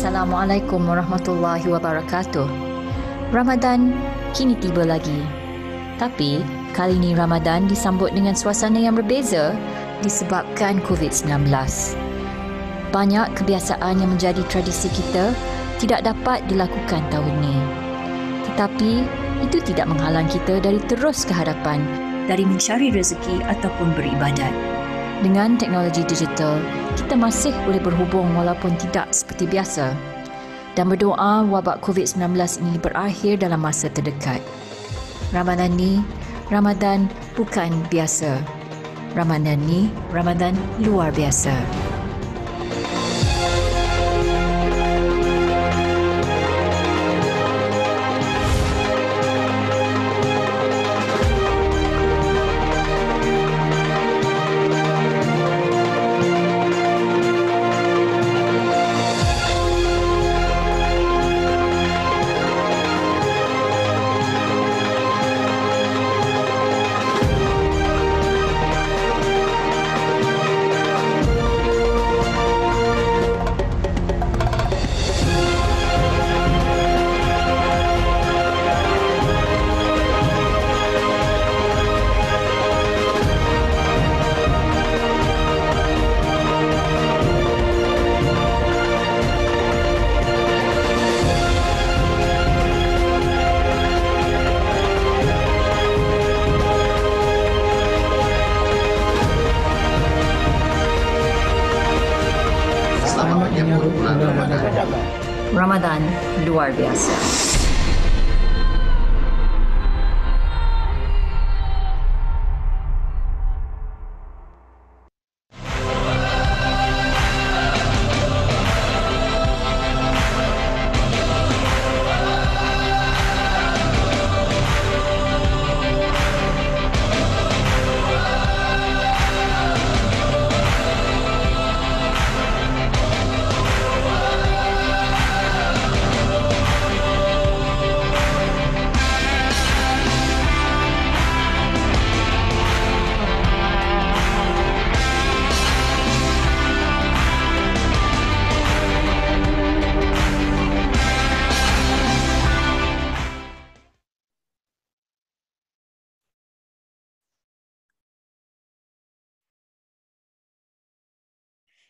Assalamualaikum warahmatullahi wabarakatuh. Ramadan kini tiba lagi. Tapi kali ini Ramadan disambut dengan suasana yang berbeza disebabkan COVID-19. Banyak kebiasaan yang menjadi tradisi kita tidak dapat dilakukan tahun ini. Tetapi itu tidak menghalang kita dari terus ke hadapan, dari mencari rezeki ataupun beribadat. Dengan teknologi digital, kita masih boleh berhubung walaupun tidak seperti biasa. Dan berdoa wabak COVID-19 ini berakhir dalam masa terdekat. Ramadan ni, Ramadan bukan biasa. Ramadan ni, Ramadan luar biasa. Ramadan luar biasa.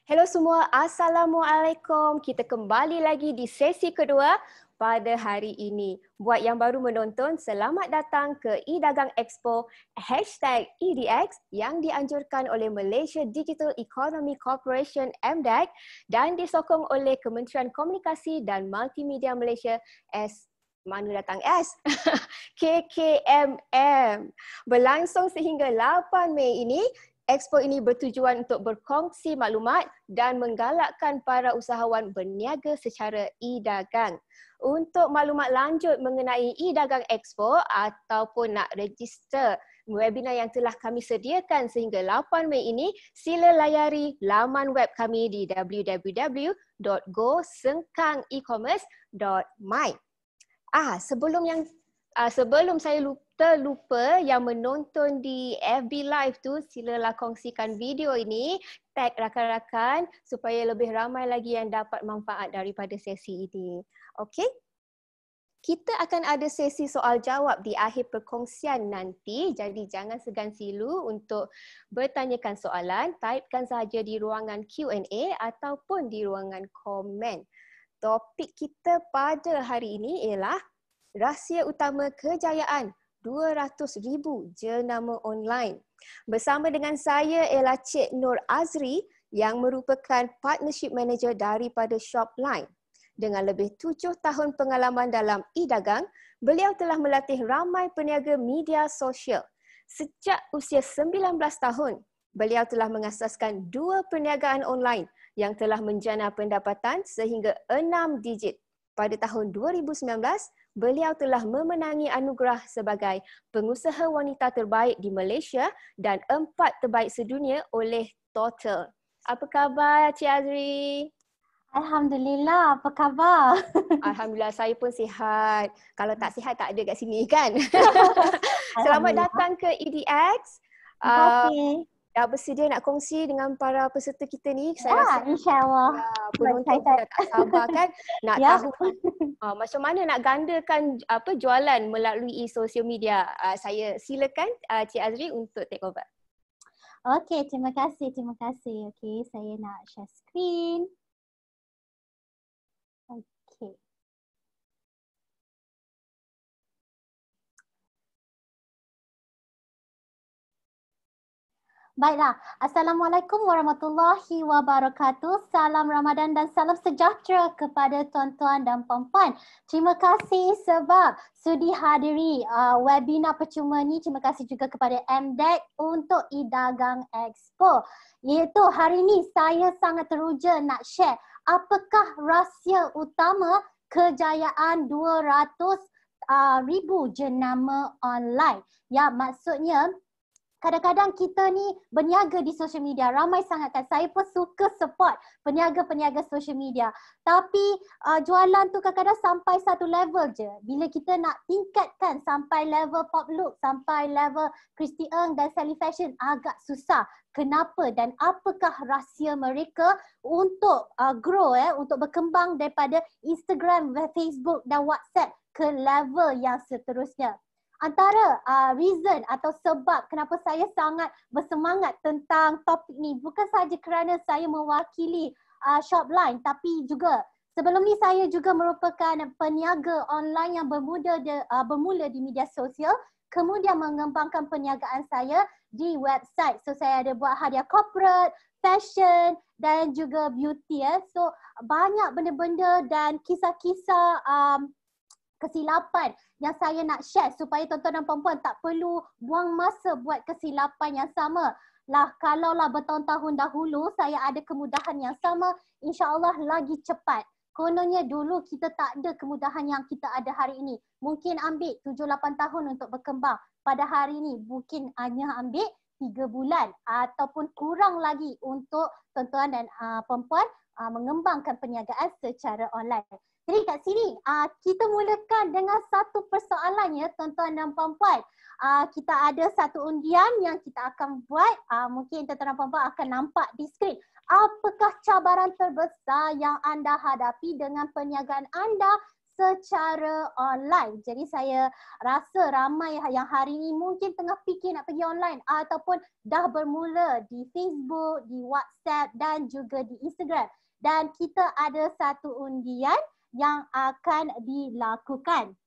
Hello semua, Assalamualaikum. Kita kembali lagi di sesi kedua pada hari ini. Buat yang baru menonton, selamat datang ke eDagang Expo #EDX yang dianjurkan oleh Malaysia Digital Economy Corporation MDEC dan disokong oleh Kementerian Komunikasi dan Multimedia Malaysia KKMM. Berlangsung sehingga 8 Mei ini. Expo ini bertujuan untuk berkongsi maklumat dan menggalakkan para usahawan berniaga secara e-dagang. Untuk maklumat lanjut mengenai eDagang Expo ataupun nak register webinar yang telah kami sediakan sehingga 8 Mei ini, sila layari laman web kami di www.gosengkangecommerce.my. Sebelum saya terlupa, yang menonton di FB Live tu, silalah kongsikan video ini, tag rakan-rakan supaya lebih ramai lagi yang dapat manfaat daripada sesi ini. Okey? Kita akan ada sesi soal jawab di akhir perkongsian nanti, jadi jangan segan silu untuk bertanyakan soalan, typekan sahaja di ruangan Q&A ataupun di ruangan komen. Topik kita pada hari ini ialah rahsia utama kejayaan 200,000 jenama online. Bersama dengan saya ialah Cik Nur Azri yang merupakan Partnership Manager daripada Shopline. Dengan lebih 7 tahun pengalaman dalam e-dagang, beliau telah melatih ramai peniaga media sosial. Sejak usia 19 tahun, beliau telah mengasaskan 2 perniagaan online yang telah menjana pendapatan sehingga 6 digit. Pada tahun 2019, beliau telah memenangi anugerah sebagai pengusaha wanita terbaik di Malaysia dan 4 terbaik sedunia oleh Total. Apa khabar Cik Azri? Alhamdulillah, apa khabar? Alhamdulillah, saya pun sihat. Kalau tak sihat tak ada kat sini kan? Selamat datang ke EDX. Terima kasih. dah bersedia nak kongsi dengan para peserta kita ni. Saya Ya, rasa insyaAllah. penonton pun dah tak sabar kan nak Ya. tahu macam mana nak gandakan jualan melalui sosial media. Saya silakan Cik Azri untuk take over. Okey, terima kasih, terima kasih. Okey, saya nak share screen. Okey. Baiklah, Assalamualaikum warahmatullahi wabarakatuh. Salam Ramadan dan salam sejahtera kepada tuan-tuan dan puan-puan. Terima kasih sebab sudi hadiri webinar percuma ni. Terima kasih juga kepada MDEC untuk e-Dagang Expo. Iaitu hari ni saya sangat teruja nak share apakah rahsia utama kejayaan 200,000 jenama online. Ya, maksudnya kadang-kadang kita ni berniaga di social media, ramai sangat kan. Saya pun suka support peniaga-peniaga social media. Tapi jualan tu kadang-kadang sampai satu level je. Bila kita nak tingkatkan sampai level Pop Look, sampai level Christy Ng dan Sally Fashion agak susah. Kenapa dan apakah rahsia mereka untuk grow, untuk berkembang daripada Instagram, Facebook dan WhatsApp ke level yang seterusnya. Antara reason atau sebab kenapa saya sangat bersemangat tentang topik ni bukan sahaja kerana saya mewakili Shopline, tapi juga sebelum ni saya juga merupakan peniaga online yang bermula di media sosial, kemudian mengembangkan perniagaan saya di website. So saya ada buat hadiah corporate, fashion dan juga beauty. So banyak benda-benda dan kisah-kisah kesilapan yang saya nak share supaya tuan-tuan dan puan-puan tak perlu buang masa buat kesilapan yang sama. Kalaulah bertahun-tahun dahulu saya ada kemudahan yang sama, insya-Allah lagi cepat. Kononnya dulu kita tak ada kemudahan yang kita ada hari ini. Mungkin ambil 7-8 tahun untuk berkembang. Pada hari ini mungkin hanya ambil 3 bulan ataupun kurang lagi untuk tuan-tuan dan puan-puan mengembangkan perniagaan secara online. Jadi kat sini kita mulakan dengan satu persoalan ya tuan-tuan dan puan-puan. Kita ada satu undian yang kita akan buat. Mungkin tuan-tuan dan puan-puan akan nampak di skrin. Apakah cabaran terbesar yang anda hadapi dengan perniagaan anda secara online? Jadi saya rasa ramai yang hari ini mungkin tengah fikir nak pergi online ataupun dah bermula di Facebook, di WhatsApp dan juga di Instagram. Dan kita ada satu undian yang akan dilakukan.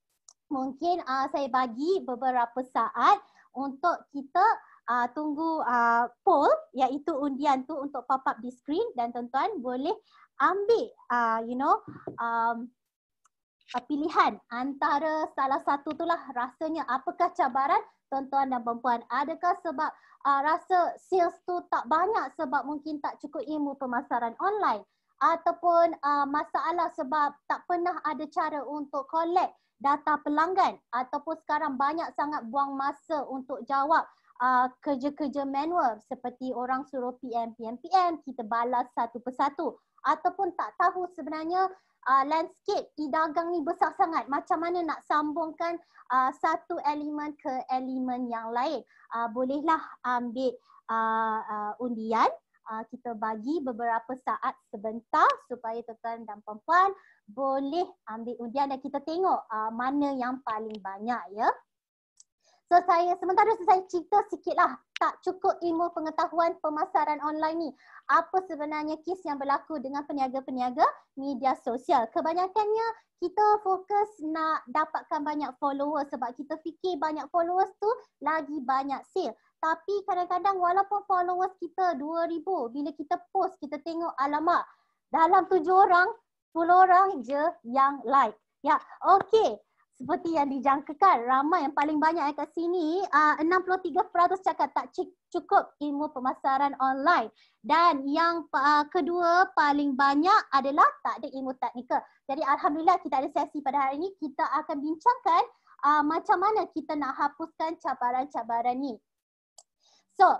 Mungkin saya bagi beberapa saat untuk kita tunggu poll, iaitu undian tu untuk pop up di screen dan tuan-tuan boleh ambil pilihan antara salah satu itulah rasanya apakah cabaran tuan-tuan dan perempuan. Adakah sebab rasa sales tu tak banyak sebab mungkin tak cukup ilmu pemasaran online, ataupun masalah sebab tak pernah ada cara untuk collect data pelanggan, ataupun sekarang banyak sangat buang masa untuk jawab kerja-kerja manual seperti orang suruh PM, kita balas satu persatu, ataupun tak tahu sebenarnya landscape e-dagang ni besar sangat, macam mana nak sambungkan satu elemen ke elemen yang lain. Bolehlah ambil undian. Kita bagi beberapa saat sebentar supaya tuan-tuan dan puan-puan boleh ambil undian dan kita tengok mana yang paling banyak ya. So sementara saya cerita sikitlah tak cukup ilmu pengetahuan pemasaran online ni. Apa sebenarnya kes yang berlaku dengan peniaga-peniaga media sosial. Kebanyakannya kita fokus nak dapatkan banyak followers sebab kita fikir banyak followers tu lagi banyak sale. Tapi kadang-kadang walaupun followers kita 2,000, bila kita post kita tengok alamak dalam 7 orang, 10 orang je yang like. Ya, okey. Seperti yang dijangkakan, ramai yang paling banyak kat sini, 63% cakap tak cukup ilmu pemasaran online. Dan yang kedua paling banyak adalah tak ada ilmu teknikal. Jadi alhamdulillah kita ada sesi pada hari ini, kita akan bincangkan macam mana kita nak hapuskan cabaran-cabaran ni. So,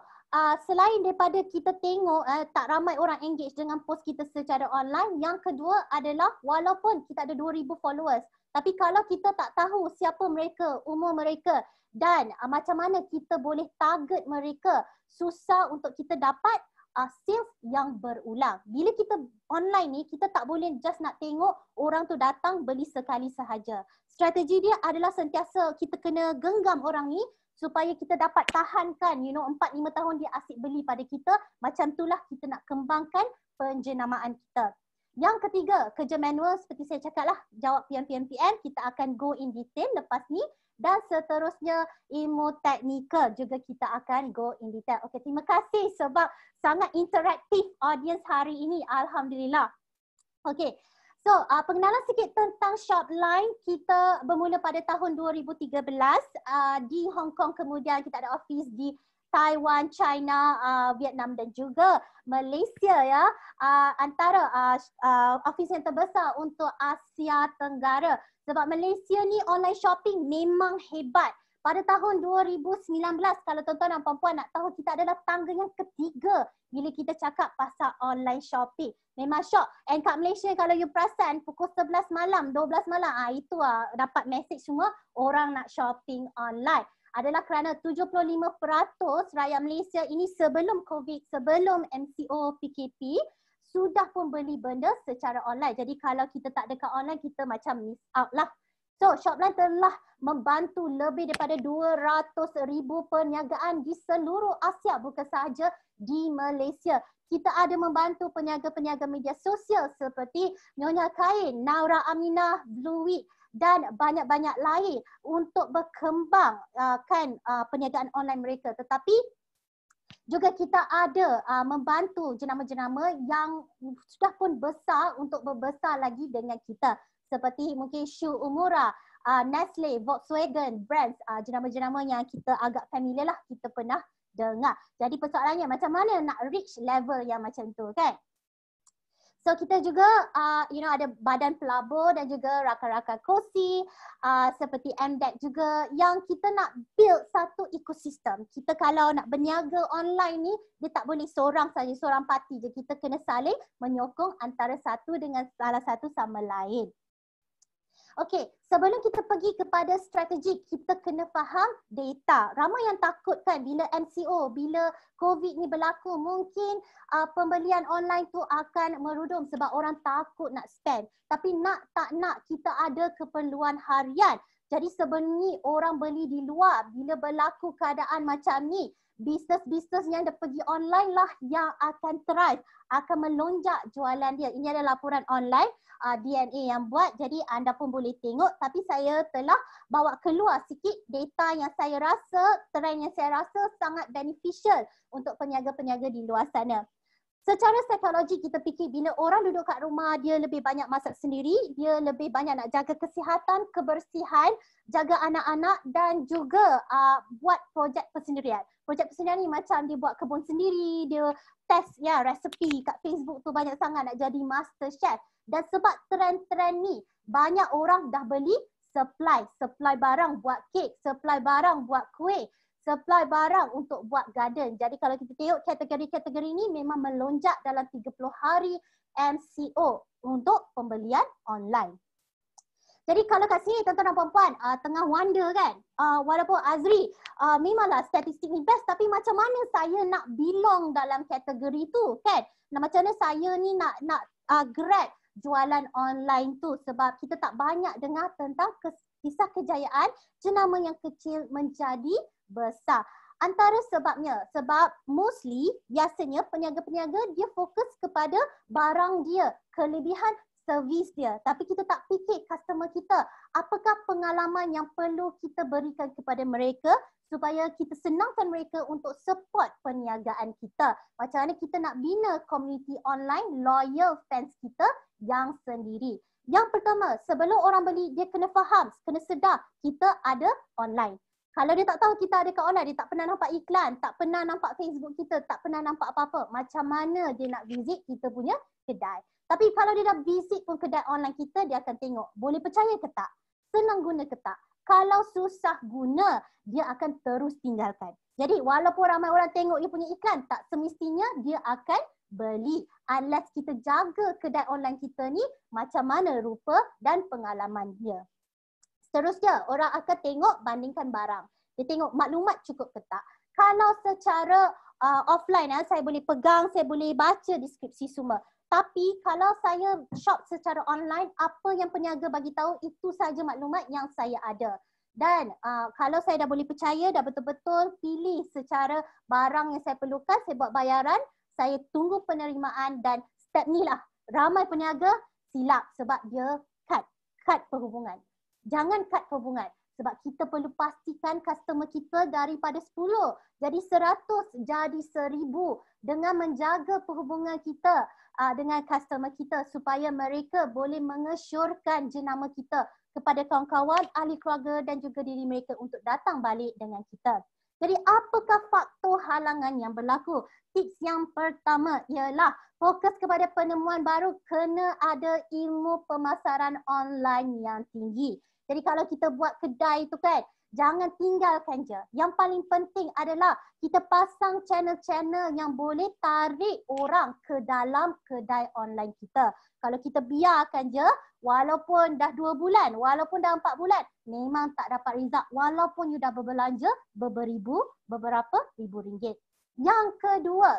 selain daripada kita tengok tak ramai orang engage dengan post kita secara online, yang kedua adalah walaupun kita ada 2,000 followers, tapi kalau kita tak tahu siapa mereka, umur mereka dan macam mana kita boleh target mereka susah untuk kita dapat sales yang berulang. Bila kita online ni, kita tak boleh just nak tengok orang tu datang beli sekali sahaja. Strategi dia adalah sentiasa kita kena genggam orang ni supaya kita dapat tahankan, 4-5 tahun dia asyik beli pada kita. Macam itulah kita nak kembangkan penjenamaan kita. Yang ketiga, kerja manual seperti saya cakap lah, jawab PM. Kita akan go in detail lepas ni. Dan seterusnya ilmu teknikal juga kita akan go in detail. Okey, terima kasih sebab sangat interaktif audience hari ini. Alhamdulillah. Okey. So, pengenalan sikit tentang Shopline. Kita bermula pada tahun 2013 di Hong Kong, kemudian kita ada office di Taiwan, China, Vietnam dan juga Malaysia ya. Antara office yang terbesar untuk Asia Tenggara. Sebab Malaysia ni online shopping memang hebat. Pada tahun 2019, kalau tuan-tuan dan puan-puan nak tahu, kita adalah tangga yang ketiga bila kita cakap pasal online shopping. Memang syok. And kat Malaysia kalau you perasan pukul 11 malam, 12 malam, itu dapat message semua orang nak shopping online. Adalah kerana 75% rakyat Malaysia ini sebelum COVID, sebelum MCO, PKP, sudah pun beli benda secara online. Jadi kalau kita tak dekat online, kita macam miss out lah. So, Shopline telah membantu lebih daripada 200,000 perniagaan di seluruh Asia, bukan sahaja di Malaysia. Kita ada membantu peniaga-peniaga media sosial seperti Nyonya Kain, Naura Aminah, Blueweek dan banyak-banyak lain untuk berkembang perniagaan online mereka. Tetapi juga kita ada membantu jenama-jenama yang sudah pun besar untuk berbesar lagi dengan kita. Seperti mungkin Shu Uemura, Nestle, Volkswagen, brands, jenama-jenama yang kita agak familiar lah, kita pernah dengar. Jadi persoalannya macam mana nak reach level yang macam tu kan? So kita juga ada badan pelabur dan juga rakan-rakan kosi seperti MDEC juga yang kita nak build satu ekosistem. Kita kalau nak berniaga online ni, dia tak boleh seorang saja, seorang parti je. Kita kena saling menyokong antara satu dengan salah satu sama lain. Okey, sebelum kita pergi kepada strategi, kita kena faham data. Ramai yang takut kan bila MCO, bila COVID ni berlaku, mungkin pembelian online tu akan merudum sebab orang takut nak spend. Tapi nak tak nak, kita ada keperluan harian. Jadi sebenarnya orang beli di luar, bila berlaku keadaan macam ni, bisnes-bisnes yang dah pergi online lah yang akan thrive, akan melonjak jualan dia. Ini adalah laporan online DNA yang buat, jadi anda pun boleh tengok. Tapi saya telah bawa keluar sikit data yang saya rasa, trend yang saya rasa sangat beneficial untuk peniaga-peniaga di luar sana. Secara psikologi kita fikir bila orang duduk kat rumah, dia lebih banyak masak sendiri, dia lebih banyak nak jaga kesihatan, kebersihan, jaga anak-anak dan juga buat projek persendirian. Projek persendirian ni macam dia buat kebun sendiri, dia test resepi kat Facebook tu banyak sangat nak jadi master chef. Dan sebab trend-trend ni, banyak orang dah beli supply barang buat kek, supply barang buat kuih, supply barang untuk buat garden. Jadi kalau kita tengok kategori-kategori ni memang melonjak dalam 30 hari MCO untuk pembelian online. Jadi kalau kat sini tuan-tuan dan puan-puan tengah wonder kan, walaupun Azri memanglah statistik ni best, tapi macam mana saya nak belong dalam kategori tu kan? Nah, macam mana saya ni nak grab jualan online tu, sebab kita tak banyak dengar tentang kisah kejayaan jenama yang kecil menjadi besar. Antara sebabnya, sebab mostly biasanya peniaga-peniaga dia fokus kepada barang dia, kelebihan servis dia. Tapi kita tak fikir customer kita, apakah pengalaman yang perlu kita berikan kepada mereka supaya kita senangkan mereka untuk support perniagaan kita. Macam mana kita nak bina community online, loyal fans kita yang sendiri. Yang pertama, sebelum orang beli, dia kena faham, kena sedar kita ada online. Kalau dia tak tahu kita ada kat online, dia tak pernah nampak iklan, tak pernah nampak Facebook kita, tak pernah nampak apa-apa, macam mana dia nak visit kita punya kedai. Tapi kalau dia dah visit pun kedai online kita, dia akan tengok boleh percaya ke tak, senang guna ke tak. Kalau susah guna, dia akan terus tinggalkan. Jadi walaupun ramai orang tengok dia punya iklan, tak semestinya dia akan beli. Unless kita jaga kedai online kita ni macam mana rupa dan pengalaman dia. Seterusnya, orang akan tengok bandingkan barang. Dia tengok maklumat cukup ke tak. Kalau secara offline, saya boleh pegang, saya boleh baca deskripsi semua. Tapi kalau saya shop secara online, apa yang peniaga bagi tahu itu saja maklumat yang saya ada. Dan kalau saya dah boleh percaya, dah betul-betul pilih secara barang yang saya perlukan, saya buat bayaran, saya tunggu penerimaan dan step ni lah. Ramai peniaga silap sebab dia cut perhubungan. Jangan cut perhubungan. Sebab kita perlu pastikan customer kita daripada 10 jadi 100 jadi 1000 dengan menjaga perhubungan kita dengan customer kita supaya mereka boleh mengesyorkan jenama kita kepada kawan-kawan, ahli keluarga dan juga diri mereka untuk datang balik dengan kita. Jadi apakah faktor halangan yang berlaku? Tips yang pertama ialah fokus kepada penemuan baru, kena ada ilmu pemasaran online yang tinggi. Jadi kalau kita buat kedai tu kan, jangan tinggalkan je. Yang paling penting adalah kita pasang channel-channel yang boleh tarik orang ke dalam kedai online kita. Kalau kita biarkan je, walaupun dah 2 bulan, walaupun dah 4 bulan, memang tak dapat result walaupun you dah berbelanja beberapa ribu ringgit. Yang kedua,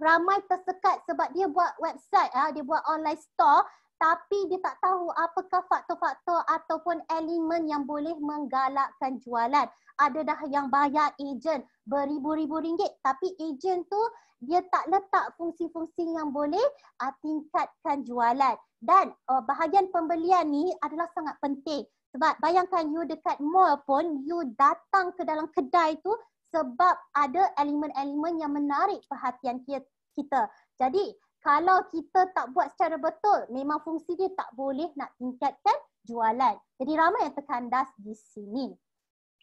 ramai tersekat sebab dia buat website, dia buat online store, tapi dia tak tahu apakah faktor-faktor ataupun elemen yang boleh menggalakkan jualan. Ada dah yang bayar ejen beribu-ribu ringgit, tapi ejen tu dia tak letak fungsi-fungsi yang boleh tingkatkan jualan. Dan bahagian pembelian ni adalah sangat penting. Sebab bayangkan you dekat mall pun, you datang ke dalam kedai tu sebab ada elemen-elemen yang menarik perhatian kita. Jadi kalau kita tak buat secara betul, memang fungsi dia tak boleh nak tingkatkan jualan. Jadi ramai yang terkandas di sini.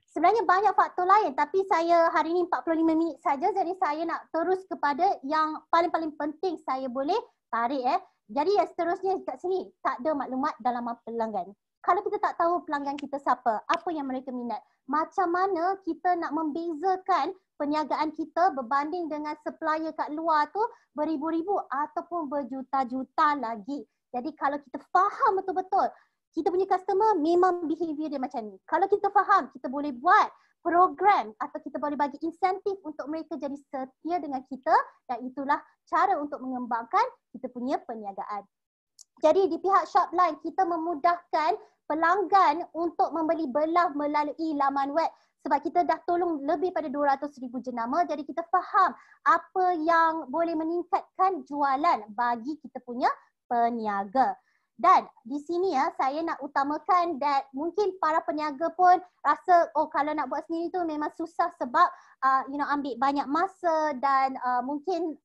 Sebenarnya banyak faktor lain, tapi saya hari ini 45 minit saja, jadi saya nak terus kepada yang paling-paling penting saya boleh tarik. Jadi yang seterusnya kat sini, tak ada maklumat dalam pelanggan. Kalau kita tak tahu pelanggan kita siapa, apa yang mereka minat, macam mana kita nak membezakan perniagaan kita berbanding dengan supplier kat luar tu beribu-ribu ataupun berjuta-juta lagi. Jadi kalau kita faham betul-betul, kita punya customer memang behavior dia macam ni. Kalau kita faham, kita boleh buat program atau kita boleh bagi insentif untuk mereka jadi setia dengan kita dan itulah cara untuk mengembangkan kita punya perniagaan. Jadi di pihak Shopline kita memudahkan pelanggan untuk membeli belah melalui laman web sebab kita dah tolong lebih pada 200,000 jenama, jadi kita faham apa yang boleh meningkatkan jualan bagi kita punya peniaga. Dan di sini saya nak utamakan that mungkin para peniaga pun rasa kalau nak buat sendiri tu memang susah sebab ambil banyak masa dan mungkin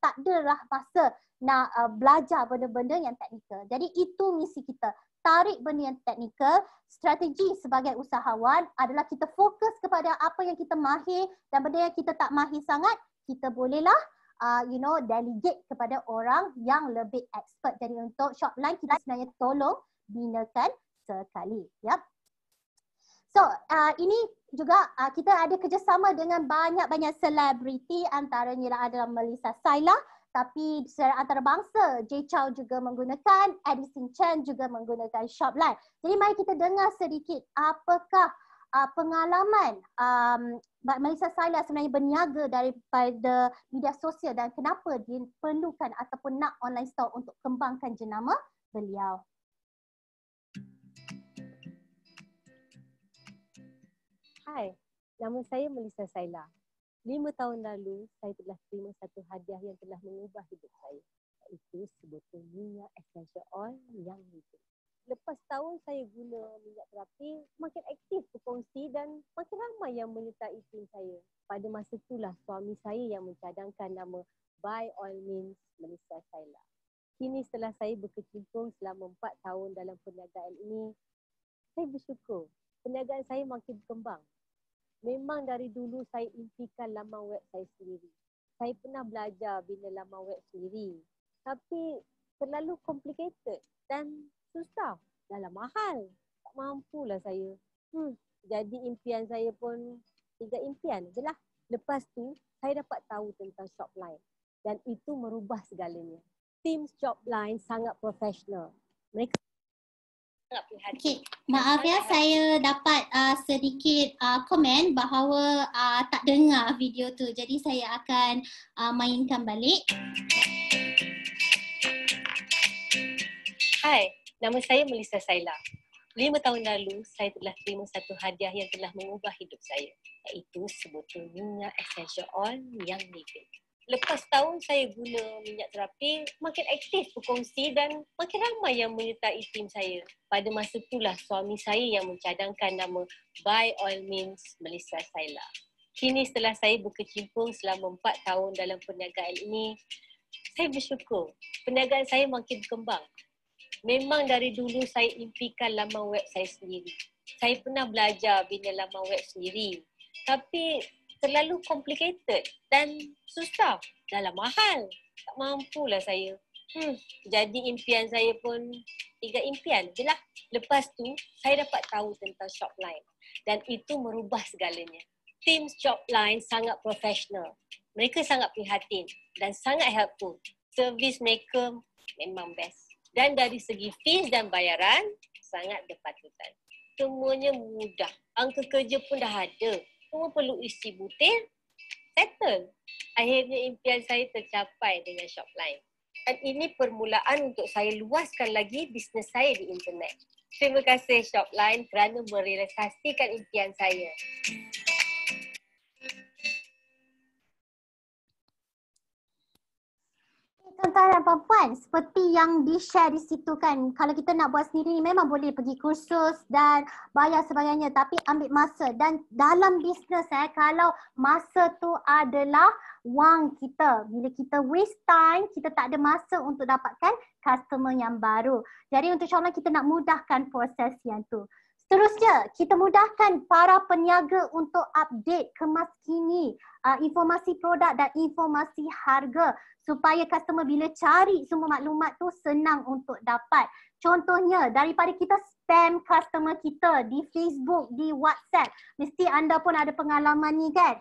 tak adalah masa nak belajar benda-benda yang teknikal. Jadi itu misi kita. Tarik benda yang teknikal. Strategi sebagai usahawan adalah kita fokus kepada apa yang kita mahir dan benda yang kita tak mahir sangat, kita bolehlah delegate kepada orang yang lebih expert. Jadi untuk Shopline kita sebenarnya tolong binakan sekali. Yep. So ini juga kita ada kerjasama dengan banyak-banyak selebriti, antaranya adalah Melissa Saila, tapi secara antarabangsa Jay Chow juga menggunakan, Edison Chen juga menggunakan Shopline. Jadi mari kita dengar sedikit apakah pengalaman Mbak Melissa Saila sebenarnya berniaga daripada media sosial dan kenapa dia perlukan ataupun nak online store untuk kembangkan jenama beliau. Hai, nama saya Melissa Saila. 5 tahun lalu, saya telah terima satu hadiah yang telah mengubah hidup saya. Iaitu sebotol minyak essential oil yang hidup. Lepas tahun saya guna minyak terapi, makin aktif berkongsi dan makin ramai yang menyertai tim saya. Pada masa itulah suami saya yang mencadangkan nama By All Means Melissa Saila. Kini setelah saya berkecimpung selama 4 tahun dalam perniagaan ini, saya bersyukur perniagaan saya makin berkembang. Memang dari dulu saya impikan laman web saya sendiri. Saya pernah belajar bina laman web sendiri. Tapi terlalu complicated dan susah. Dalam mahal. Tak mampulah saya. Jadi impian saya pun 3 impian je lah. Lepas tu saya dapat tahu tentang Shopline. Dan itu merubah segalanya. Tim Shopline sangat profesional. Mereka Okey, maaf ya saya dapat sedikit komen bahawa tak dengar video tu. Jadi saya akan mainkan balik. Hai, nama saya Melissa Saila. 5 tahun lalu, saya telah terima satu hadiah yang telah mengubah hidup saya, iaitu sebotol minyak essential oil yang living. Lepas tahun saya guna minyak terapi, makin aktif berkongsi dan makin ramai yang menyertai tim saya. Pada masa itulah suami saya yang mencadangkan nama By All Means Melissa Saila. Kini setelah saya berkecimpung selama 4 tahun dalam perniagaan ini, saya bersyukur perniagaan saya makin berkembang. Memang dari dulu saya impikan laman web saya sendiri. Saya pernah belajar bina laman web sendiri. Tapi terlalu complicated dan susah. Dah lah mahal. Tak mampulah saya. Jadi impian saya pun 3 impian je lah. Lepas tu saya dapat tahu tentang Shopline. Dan itu merubah segalanya. Tim Shopline sangat profesional. Mereka sangat prihatin dan sangat helpful. Servis mereka memang best. Dan dari segi fees dan bayaran, sangat berpatutan. Semuanya mudah. Angka kerja pun dah ada. Cuma perlu isi butir, settle. Akhirnya impian saya tercapai dengan Shopline. Dan ini permulaan untuk saya luaskan lagi bisnes saya di internet. Terima kasih Shopline kerana merealisasikan impian saya. Tuan-tuan dan puan-puan, seperti yang di-share di situ kan, kalau kita nak buat sendiri memang boleh pergi kursus dan bayar sebagainya, tapi ambil masa. Dan dalam bisnes kalau masa tu adalah wang kita. Bila kita waste time, kita tak ada masa untuk dapatkan customer yang baru. Jadi untuk Shopline kita nak mudahkan proses yang tu. Seterusnya, kita mudahkan para peniaga untuk update kemaskini informasi produk dan informasi harga supaya customer bila cari semua maklumat tu senang untuk dapat. Contohnya, daripada kita spam customer kita di Facebook, di WhatsApp, mesti anda pun ada pengalaman ni kan?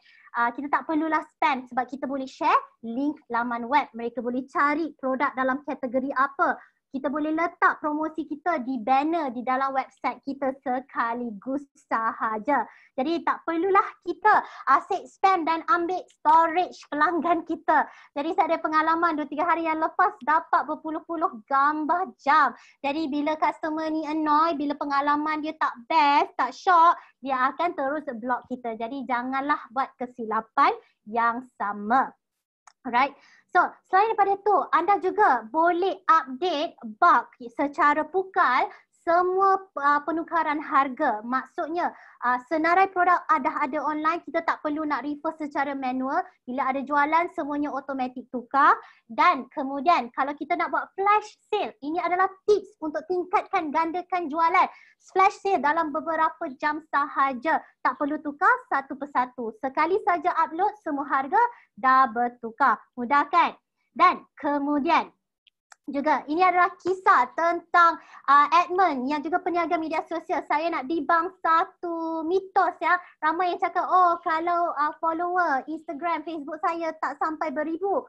Kita tak perlulah spam sebab kita boleh share link laman web. Mereka boleh cari produk dalam kategori apa. Kita boleh letak promosi kita di banner di dalam website kita sekaligus sahaja. Jadi tak perlulah kita asyik spam dan ambil storage pelanggan kita. Jadi saya ada pengalaman 2-3 hari yang lepas dapat berpuluh-puluh gambar jam. Jadi bila customer ni annoy, bila pengalaman dia tak best, tak syok, dia akan terus block kita. Jadi janganlah buat kesilapan yang sama. Alright. So, selain daripada itu, anda juga boleh update bulk secara pukal semua penukaran harga. Maksudnya, senarai produk ada online, kita tak perlu nak refer secara manual. Bila ada jualan, semuanya automatik tukar. Dan kemudian, kalau kita nak buat flash sale, ini adalah tips untuk tingkatkan, gandakan jualan. Flash sale dalam beberapa jam sahaja. Tak perlu tukar satu persatu. Sekali saja upload, semua harga dah bertukar. Mudah kan? Dan kemudian juga ini adalah kisah tentang admin yang juga peniaga media sosial. Saya nak debunk satu mitos ya. Ramai yang cakap, oh kalau follower Instagram, Facebook saya tak sampai beribu,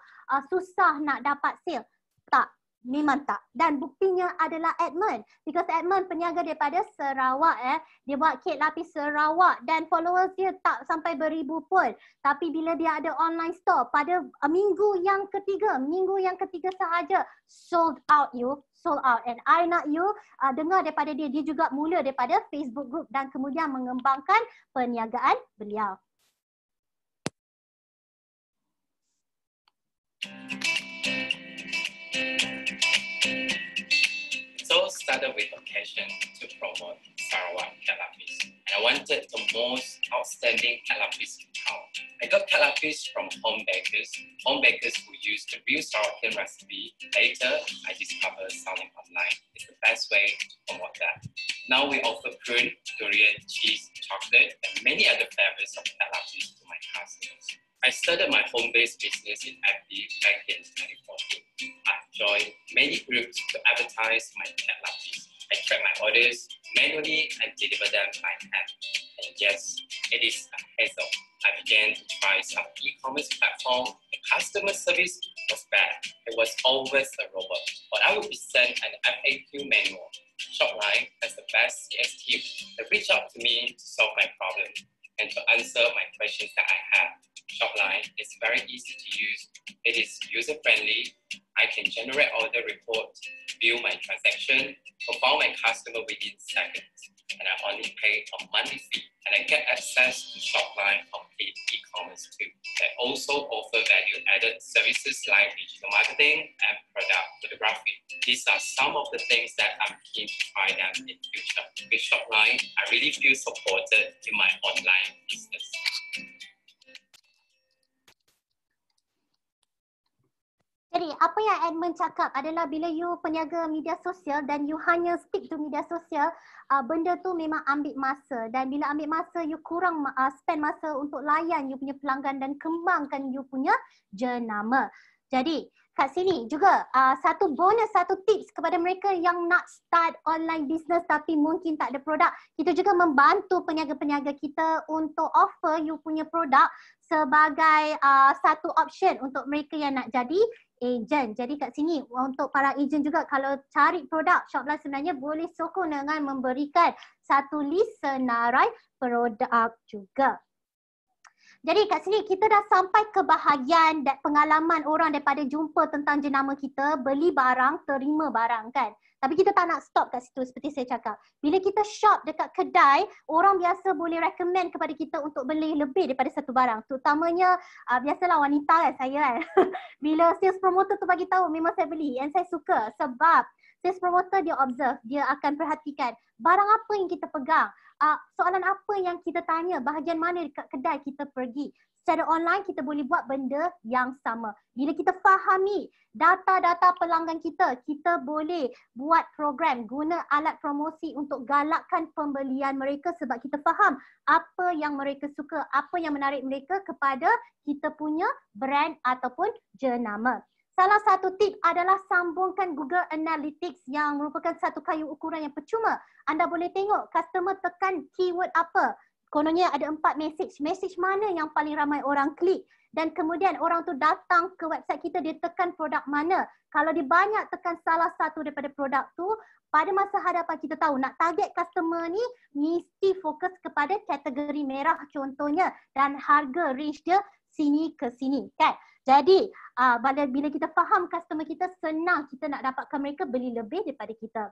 susah nak dapat sale. Tak. Memang tak. Dan buktinya adalah admin. Because admin peniaga daripada Sarawak dia buat kek lapis Sarawak dan followers dia tak sampai beribu pun. Tapi bila dia ada online store pada minggu yang ketiga sahaja sold out sold out. And I nak you dengar daripada dia juga mula daripada Facebook group dan kemudian mengembangkan perniagaan beliau. So started with occasion to promote Sarawak cat lapis. And I wanted the most outstanding cat lapis in town. I got cat lapis from home bakers who used the real Sarawakian recipe. Later, I discovered selling online is the best way to promote that. Now we offer prune, durian, cheese, chocolate, and many other flavors of cat lapis to my customers. I started my home-based business in FB back in 2014. I joined many groups to advertise my cat lapis. I track my orders manually and deliver them by hand. And yes, it is a hassle. I began to try some e-commerce platform. The customer service was bad. It was always a robot. But I would be sent an FAQ manual Shopline has the best CS team that reach out to me to solve my problem and to answer my questions that I have. Shopline is very easy to use. It is user-friendly. I can generate order report, view my transaction, profile my customer within seconds, and I only pay a monthly fee. And I get access to Shopline complete e-commerce too. They also offer value-added services like digital marketing and product photography. These are some of the things that I'm keen to try them in future. With Shopline, I really feel supported in my online business. Jadi apa yang Edmund cakap adalah bila you peniaga media sosial dan you hanya stick to media sosial, benda tu memang ambil masa, dan bila ambil masa you kurang spend masa untuk layan you punya pelanggan dan kembangkan you punya jenama. Jadi kat sini juga satu bonus, satu tips kepada mereka yang nak start online business tapi mungkin tak ada produk. Kita juga membantu peniaga-peniaga kita untuk offer you punya produk sebagai satu option untuk mereka yang nak jadi ejen. Jadi kat sini untuk para ejen juga, kalau cari produk, Shopline sebenarnya boleh sokong dengan memberikan satu list senarai produk juga. Jadi kat sini kita dah sampai ke bahagian pengalaman orang daripada jumpa tentang jenama kita, beli barang, terima barang kan. Tapi kita tak nak stop kat situ seperti saya cakap. Bila kita shop dekat kedai, orang biasa boleh recommend kepada kita untuk beli lebih daripada satu barang. Terutamanya biasalah wanita kan, saya kan. Bila sales promoter tu bagi tahu, memang saya beli and saya suka sebab sales promoter dia observe, dia akan perhatikan barang apa yang kita pegang. Soalan apa yang kita tanya, bahagian mana dekat kedai kita pergi. Secara online kita boleh buat benda yang sama. Bila kita fahami data-data pelanggan kita, kita boleh buat program, guna alat promosi untuk galakkan pembelian mereka sebab kita faham apa yang mereka suka, apa yang menarik mereka kepada kita punya brand ataupun jenama. Salah satu tip adalah sambungkan Google Analytics yang merupakan satu kayu ukuran yang percuma. Anda boleh tengok customer tekan keyword apa. Kononnya ada 4 message. Message mana yang paling ramai orang klik? Dan kemudian orang tu datang ke website kita, dia tekan produk mana. Kalau dia banyak tekan salah satu daripada produk tu, pada masa hadapan kita tahu nak target customer ni mesti fokus kepada kategori merah contohnya dan harga range dia sini ke sini kan. Jadi bila kita faham customer kita, senang kita nak dapatkan mereka beli lebih daripada kita.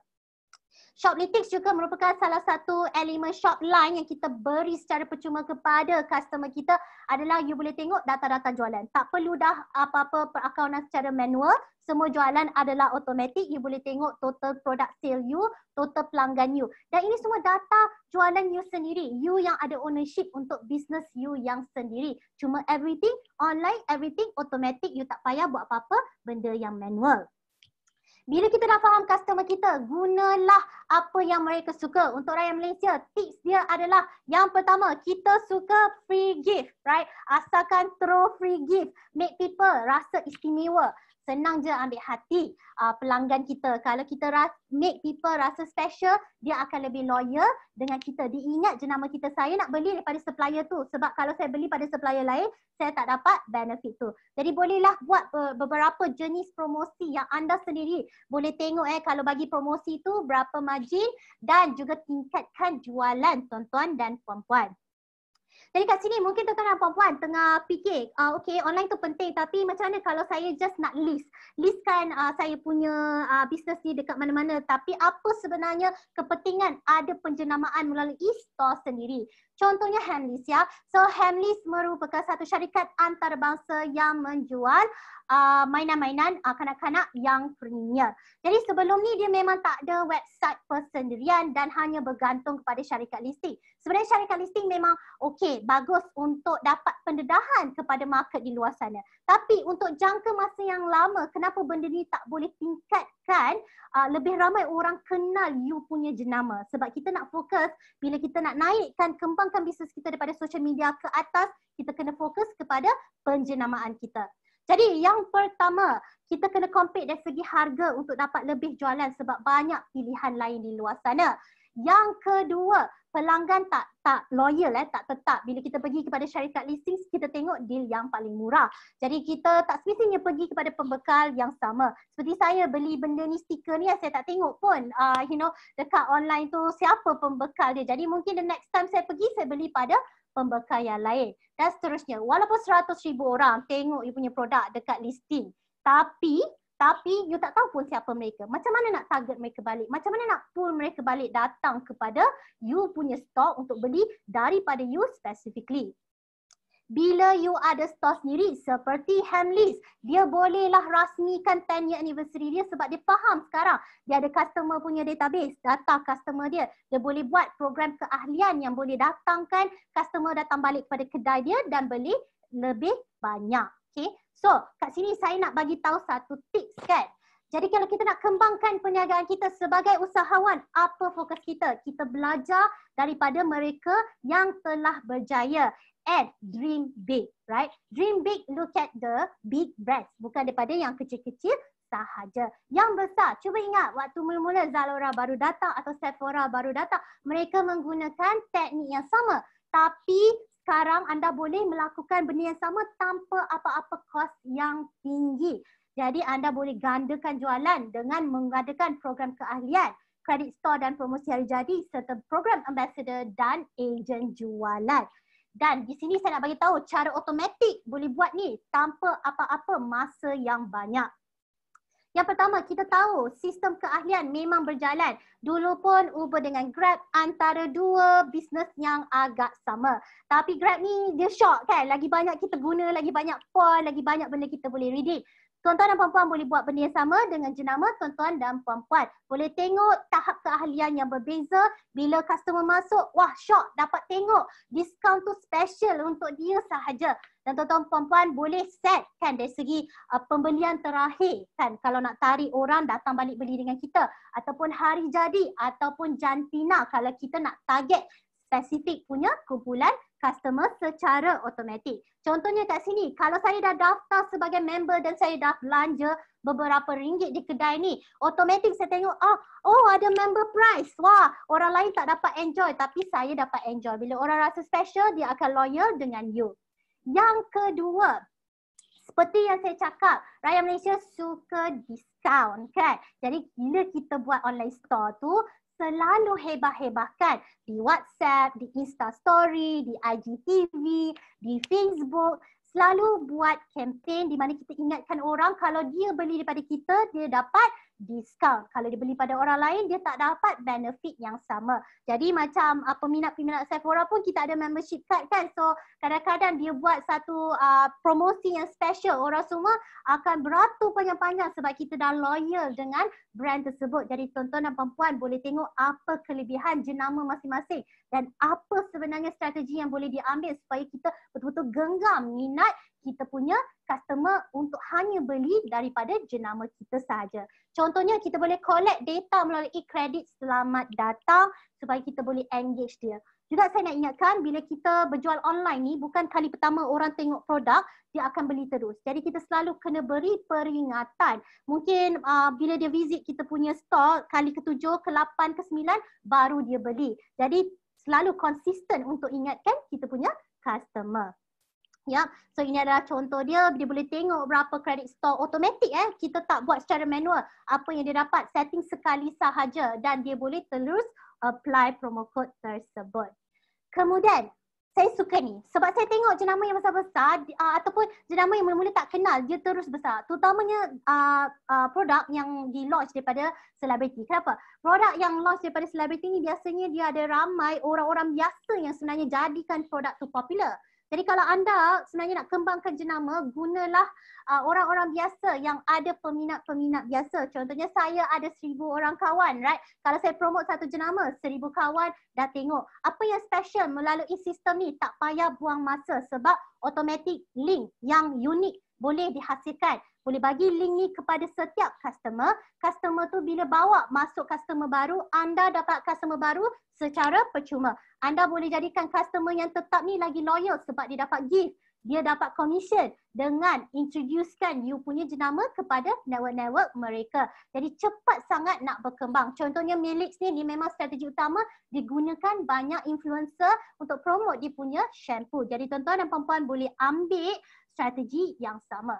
Shoplytics juga merupakan salah satu elemen Shopline yang kita beri secara percuma kepada customer kita adalah you boleh tengok data-data jualan. Tak perlu dah apa-apa perakaunan secara manual. Semua jualan adalah automatic. You boleh tengok total product sale you, total pelanggan you. Dan ini semua data jualan you sendiri. You yang ada ownership untuk business you yang sendiri. Cuma everything online, everything automatic. You tak payah buat apa-apa benda yang manual. Bila kita dah faham customer kita, gunalah apa yang mereka suka. Untuk rakyat Malaysia, tips dia adalah yang pertama, kita suka free gift, right? Asalkan throw free gift, make people rasa istimewa. Senang je ambil hati pelanggan kita. Kalau kita make people rasa special, dia akan lebih loyal dengan kita. Diingat jenama kita, saya nak beli daripada supplier tu. Sebab kalau saya beli pada supplier lain, saya tak dapat benefit tu. Jadi bolehlah buat beberapa jenis promosi yang anda sendiri boleh tengok kalau bagi promosi tu berapa margin dan juga tingkatkan jualan tuan-tuan dan puan-puan. Jadi kat sini mungkin tuan-tuan dan puan-puan tengah fikir, okay online tu penting tapi macam mana kalau saya just nak listkan saya punya bisnes ni dekat mana-mana, tapi apa sebenarnya kepentingan ada penjenamaan melalui e-store sendiri. Contohnya Hamleys ya. So Hamleys merupakan satu syarikat antarabangsa yang menjual mainan-mainan kanak-kanak yang premier. Jadi sebelum ni dia memang tak ada website persendirian dan hanya bergantung kepada syarikat listing. Sebenarnya syarikat listing memang okey, bagus untuk dapat pendedahan kepada market di luar sana. Tapi untuk jangka masa yang lama, kenapa benda ni tak boleh tingkatkan lebih ramai orang kenal you punya jenama? Sebab kita nak fokus, bila kita nak naikkan, kembangkan bisnes kita daripada social media ke atas, kita kena fokus kepada penjenamaan kita. Jadi yang pertama, kita kena compete dari segi harga untuk dapat lebih jualan sebab banyak pilihan lain di luar sana. Yang kedua, pelanggan tak loyal, tak tetap. Bila kita pergi kepada syarikat listing, kita tengok deal yang paling murah. Jadi kita tak semestinya pergi kepada pembekal yang sama. Seperti saya beli benda ni, stiker ni, saya tak tengok pun dekat online tu siapa pembekal dia. Jadi mungkin the next time saya pergi, saya beli pada pembekal yang lain. Dan seterusnya. Walaupun 100,000 orang tengok you punya produk dekat listing, tapi you tak tahu pun siapa mereka. Macam mana nak target mereka balik? Macam mana nak pull mereka balik datang kepada you punya store untuk beli daripada you specifically? Bila you ada store sendiri seperti Hamleys, dia bolehlah rasmikan 10 year anniversary dia sebab dia faham sekarang dia ada customer punya database, data customer dia. Dia boleh buat program keahlian yang boleh datangkan customer datang balik kepada kedai dia dan beli lebih banyak. Okay? So, kat sini saya nak bagi tahu satu tips kan. Jadi kalau kita nak kembangkan perniagaan kita sebagai usahawan, apa fokus kita? Kita belajar daripada mereka yang telah berjaya. And dream big, right? Dream big, look at the big brands. Bukan daripada yang kecil-kecil sahaja. Yang besar, cuba ingat waktu mula-mula Zalora baru datang atau Sephora baru datang, mereka menggunakan teknik yang sama. Tapi sekarang anda boleh melakukan benda yang sama tanpa apa-apa kos yang tinggi. Jadi anda boleh gandakan jualan dengan mengadakan program keahlian, credit store dan promosi hari jadi serta program ambassador dan ejen jualan. Dan di sini saya nak bagi tahu cara automatik boleh buat ni tanpa apa-apa masa yang banyak. Yang pertama, kita tahu sistem keahlian memang berjalan. Dulu pun Uber dengan Grab antara dua bisnes yang agak sama. Tapi Grab ni dia shock kan. Lagi banyak kita guna, lagi banyak point, lagi banyak benda kita boleh redeem. Tuan-tuan dan puan-puan boleh buat benda yang sama dengan jenama tuan-tuan dan puan-puan. Boleh tengok tahap keahlian yang berbeza. Bila customer masuk, wah shock dapat tengok diskaun tu special untuk dia sahaja. Dan tuan-tuan puan-puan boleh set kan dari segi pembelian terakhir kan. Kalau nak tarik orang datang balik beli dengan kita. Ataupun hari jadi ataupun jantina kalau kita nak target spesifik punya kumpulan customer secara automatik. Contohnya kat sini, kalau saya dah daftar sebagai member dan saya dah belanja beberapa ringgit di kedai ni, automatik saya tengok, oh ada member price. Wah, orang lain tak dapat enjoy tapi saya dapat enjoy. Bila orang rasa special, dia akan loyal dengan you. Yang kedua, seperti yang saya cakap, rakyat Malaysia suka diskaun kan. Jadi bila kita buat online store tu, selalu hebah-hebahkan di WhatsApp, di Insta Story, di IGTV, di Facebook. Selalu buat kempen di mana kita ingatkan orang kalau dia beli daripada kita, dia dapat diskaun. Kalau dia beli pada orang lain, dia tak dapat benefit yang sama. Jadi macam peminat-peminat Sephora pun kita ada membership card kan. So kadang-kadang dia buat satu promosi yang special. Orang semua akan beratur panjang-panjang sebab kita dah loyal dengan brand tersebut. Jadi tuan-tuan dan perempuan boleh tengok apa kelebihan jenama masing-masing dan apa sebenarnya strategi yang boleh diambil supaya kita betul-betul genggam minat kita punya customer untuk hanya beli daripada jenama kita sahaja. Contohnya kita boleh collect data melalui kredit selamat datang supaya kita boleh engage dia. Juga saya nak ingatkan bila kita berjual online ni bukan kali pertama orang tengok produk dia akan beli terus. Jadi kita selalu kena beri peringatan. Mungkin bila dia visit kita punya store kali ke-7, ke-8, ke-9 baru dia beli. Jadi selalu konsisten untuk ingatkan kita punya customer. Ya, so ini adalah contoh dia boleh tengok berapa kredit store automatik kita tak buat secara manual. Apa yang dia dapat setting sekali sahaja dan dia boleh terus apply promo code tersebut. Kemudian saya suka ni sebab saya tengok jenama yang besar-besar ataupun jenama yang mula-mula tak kenal dia terus besar. Terutamanya produk yang di launch daripada selebriti. Kenapa? Produk yang launch daripada selebriti ni biasanya dia ada ramai orang-orang biasa yang sebenarnya jadikan produk tu popular. Jadi kalau anda sebenarnya nak kembangkan jenama, gunalah orang-orang biasa yang ada peminat-peminat biasa. Contohnya saya ada 1,000 orang kawan, right? Kalau saya promote satu jenama, 1,000 kawan dah tengok. Apa yang special melalui sistem ni? Tak payah buang masa sebab automatic link yang unik boleh dihasilkan. Boleh bagi link ni kepada setiap customer. Customer tu bila bawa masuk customer baru, anda dapat customer baru secara percuma. Anda boleh jadikan customer yang tetap ni lagi loyal sebab dia dapat gift. dia dapat commission dengan introducekan you punya jenama kepada network-network mereka. Jadi cepat sangat nak berkembang. Contohnya Melix ni, dia memang strategi utama digunakan banyak influencer untuk promote dia punya shampoo. Jadi tuan-tuan dan puan-puan boleh ambil strategi yang sama.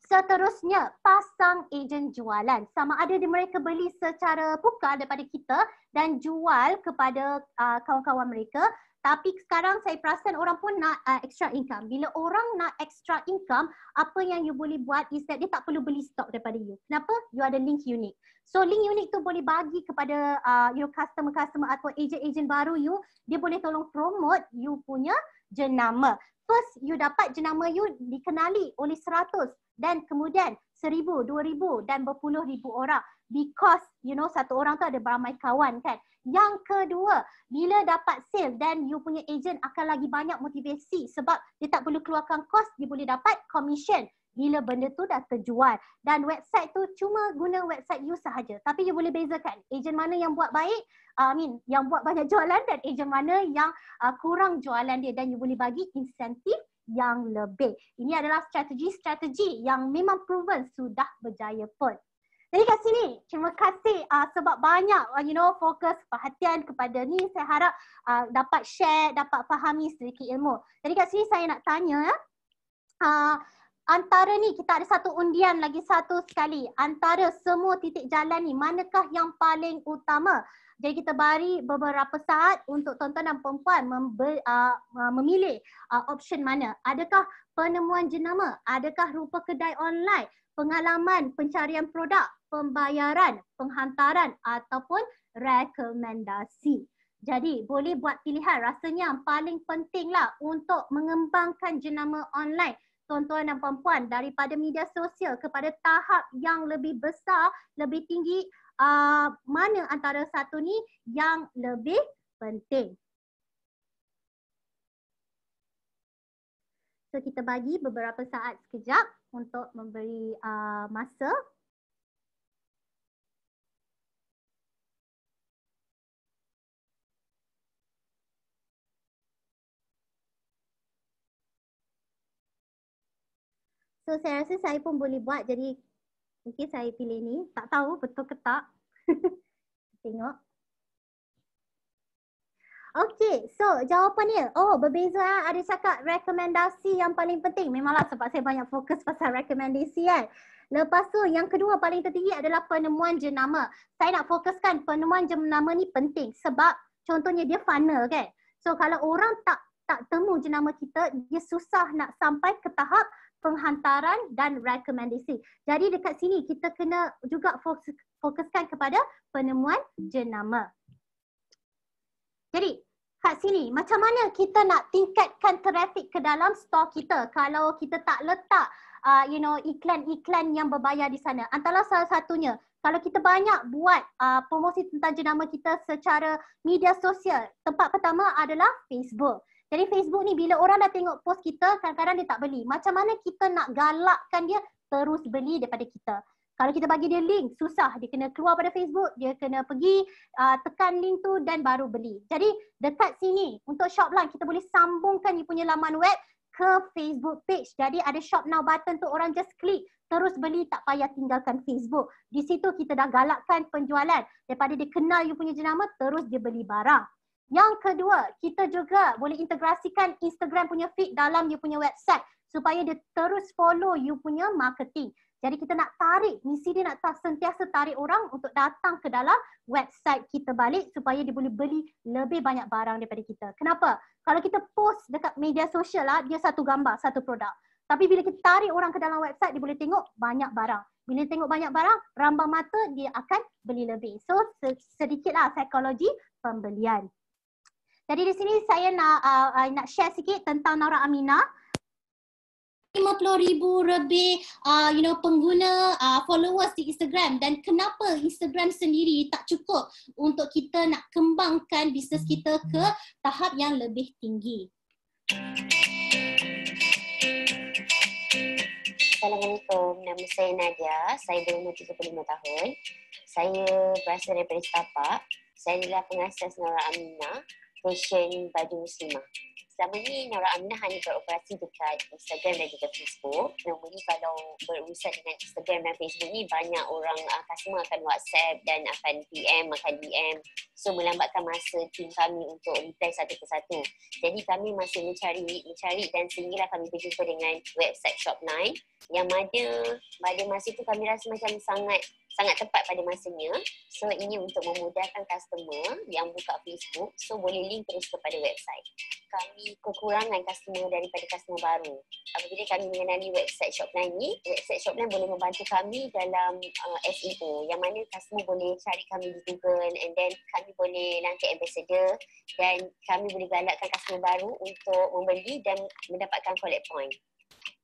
Seterusnya, pasang ejen jualan. Sama ada mereka beli secara pukal daripada kita dan jual kepada kawan-kawan mereka. Tapi sekarang saya perasan orang pun nak extra income. Bila orang nak extra income, apa yang you boleh buat is that dia tak perlu beli stok daripada you. Kenapa? You ada link unik. So link unik tu boleh bagi kepada customer-customer atau agent-agent baru you. Dia boleh tolong promote you punya jenama. First, you dapat jenama you dikenali oleh 100 dan kemudian 1,000, 2,000 dan berpuluh ribu orang. Because satu orang tu ada beramai kawan kan. Yang kedua, bila dapat sale dan you punya agent akan lagi banyak motivasi sebab dia tak perlu keluarkan kos, dia boleh dapat commission bila benda tu dah terjual. Dan website tu cuma guna website you sahaja. Tapi you boleh bezakan agent mana yang buat baik, yang buat banyak jualan dan agent mana yang kurang jualan dia, dan you boleh bagi insentif yang lebih. Ini adalah strategi-strategi yang memang proven sudah berjaya pun. Jadi kat sini, terima kasih sebab banyak fokus perhatian kepada ni. Saya harap dapat share, dapat fahami sedikit ilmu. Jadi kat sini saya nak tanya, antara ni kita ada satu undian lagi satu sekali. Antara semua titik jalan ni, manakah yang paling utama? Jadi kita beri beberapa saat untuk tuan-tuan dan perempuan memilih option mana. Adakah penemuan jenama? Adakah rupa kedai online? Pengalaman pencarian produk, pembayaran, penghantaran ataupun rekomendasi. Jadi boleh buat pilihan. Rasanya yang paling pentinglah untuk mengembangkan jenama online tuan-tuan dan puan-puan daripada media sosial kepada tahap yang lebih besar, lebih tinggi. Mana antara satu ni yang lebih penting? So kita bagi beberapa saat sekejap untuk memberi masa. So saya rasa saya pun boleh buat, jadi mungkin saya pilih ni. Tak tahu betul ke tak. Tengok. Okey, so jawapannya, berbeza. Ada cakap rekomendasi yang paling penting. Memanglah sebab saya banyak fokus pasal rekomendasi kan. Lepas tu yang kedua paling tertinggi adalah penemuan jenama. Saya nak fokuskan penemuan jenama ni penting sebab contohnya dia funnel kan. So kalau orang tak temu jenama kita, dia susah nak sampai ke tahap penghantaran dan rekomendasi. Jadi dekat sini kita kena juga fokuskan kepada penemuan jenama. Jadi kat sini macam mana kita nak tingkatkan trafik ke dalam store kita kalau kita tak letak iklan-iklan yang berbayar di sana. Antara salah satunya, kalau kita banyak buat promosi tentang jenama kita secara media sosial, tempat pertama adalah Facebook. Jadi Facebook ni bila orang dah tengok post kita, kadang-kadang dia tak beli. Macam mana kita nak galakkan dia terus beli daripada kita? Kalau kita bagi dia link, susah. Dia kena keluar pada Facebook, dia kena pergi tekan link tu dan baru beli. Jadi dekat sini untuk Shopline kita boleh sambungkan dia punya laman web ke Facebook page. Jadi ada Shop Now button tu, orang just klik terus beli, tak payah tinggalkan Facebook. Di situ kita dah galakkan penjualan. Daripada dia kenal you punya jenama, terus dia beli barang. Yang kedua, kita juga boleh integrasikan Instagram punya feed dalam you punya website supaya dia terus follow you punya marketing. Jadi kita nak tarik, misi dia nak sentiasa tarik orang untuk datang ke dalam website kita balik supaya dia boleh beli lebih banyak barang daripada kita. Kenapa? Kalau kita post dekat media sosial lah, dia satu gambar, satu produk. Tapi bila kita tarik orang ke dalam website, dia boleh tengok banyak barang. Bila tengok banyak barang, rambang mata dia akan beli lebih. So sedikitlah psikologi pembelian. Jadi di sini saya nak share sikit tentang Nora Aminah. 50,000 lebih pengguna followers di Instagram, dan kenapa Instagram sendiri tak cukup untuk kita nak kembangkan bisnes kita ke tahap yang lebih tinggi. Assalamualaikum, nama saya Nadia, saya berumur 35 tahun. Saya berasal daripada Setapak. Saya adalah pengasas Nora Aminah, fashion baju muslimah. selama ni Naura Aminah hanya beroperasi dekat Instagram dan juga Facebook. Normally kalau berurusan dengan Instagram dan Facebook ni banyak orang customer akan WhatsApp dan akan PM, akan DM. So melambatkan masa tim kami untuk reply satu persatu. Jadi kami masih mencari dan sehinggalah kami berjumpa dengan website Shop9 yang pada masa itu kami rasa macam sangat tepat pada masanya. So ini untuk memudahkan customer yang buka Facebook, so boleh link terus kepada website. Kami kekurangan customer daripada customer baru. Apabila kami mengenali website Shop9 ni, website Shop9 boleh membantu kami dalam SEO, yang mana customer boleh cari kami di Google, and then kami boleh lantik ambassador dan kami boleh galakkan customer baru untuk membeli dan mendapatkan collect point.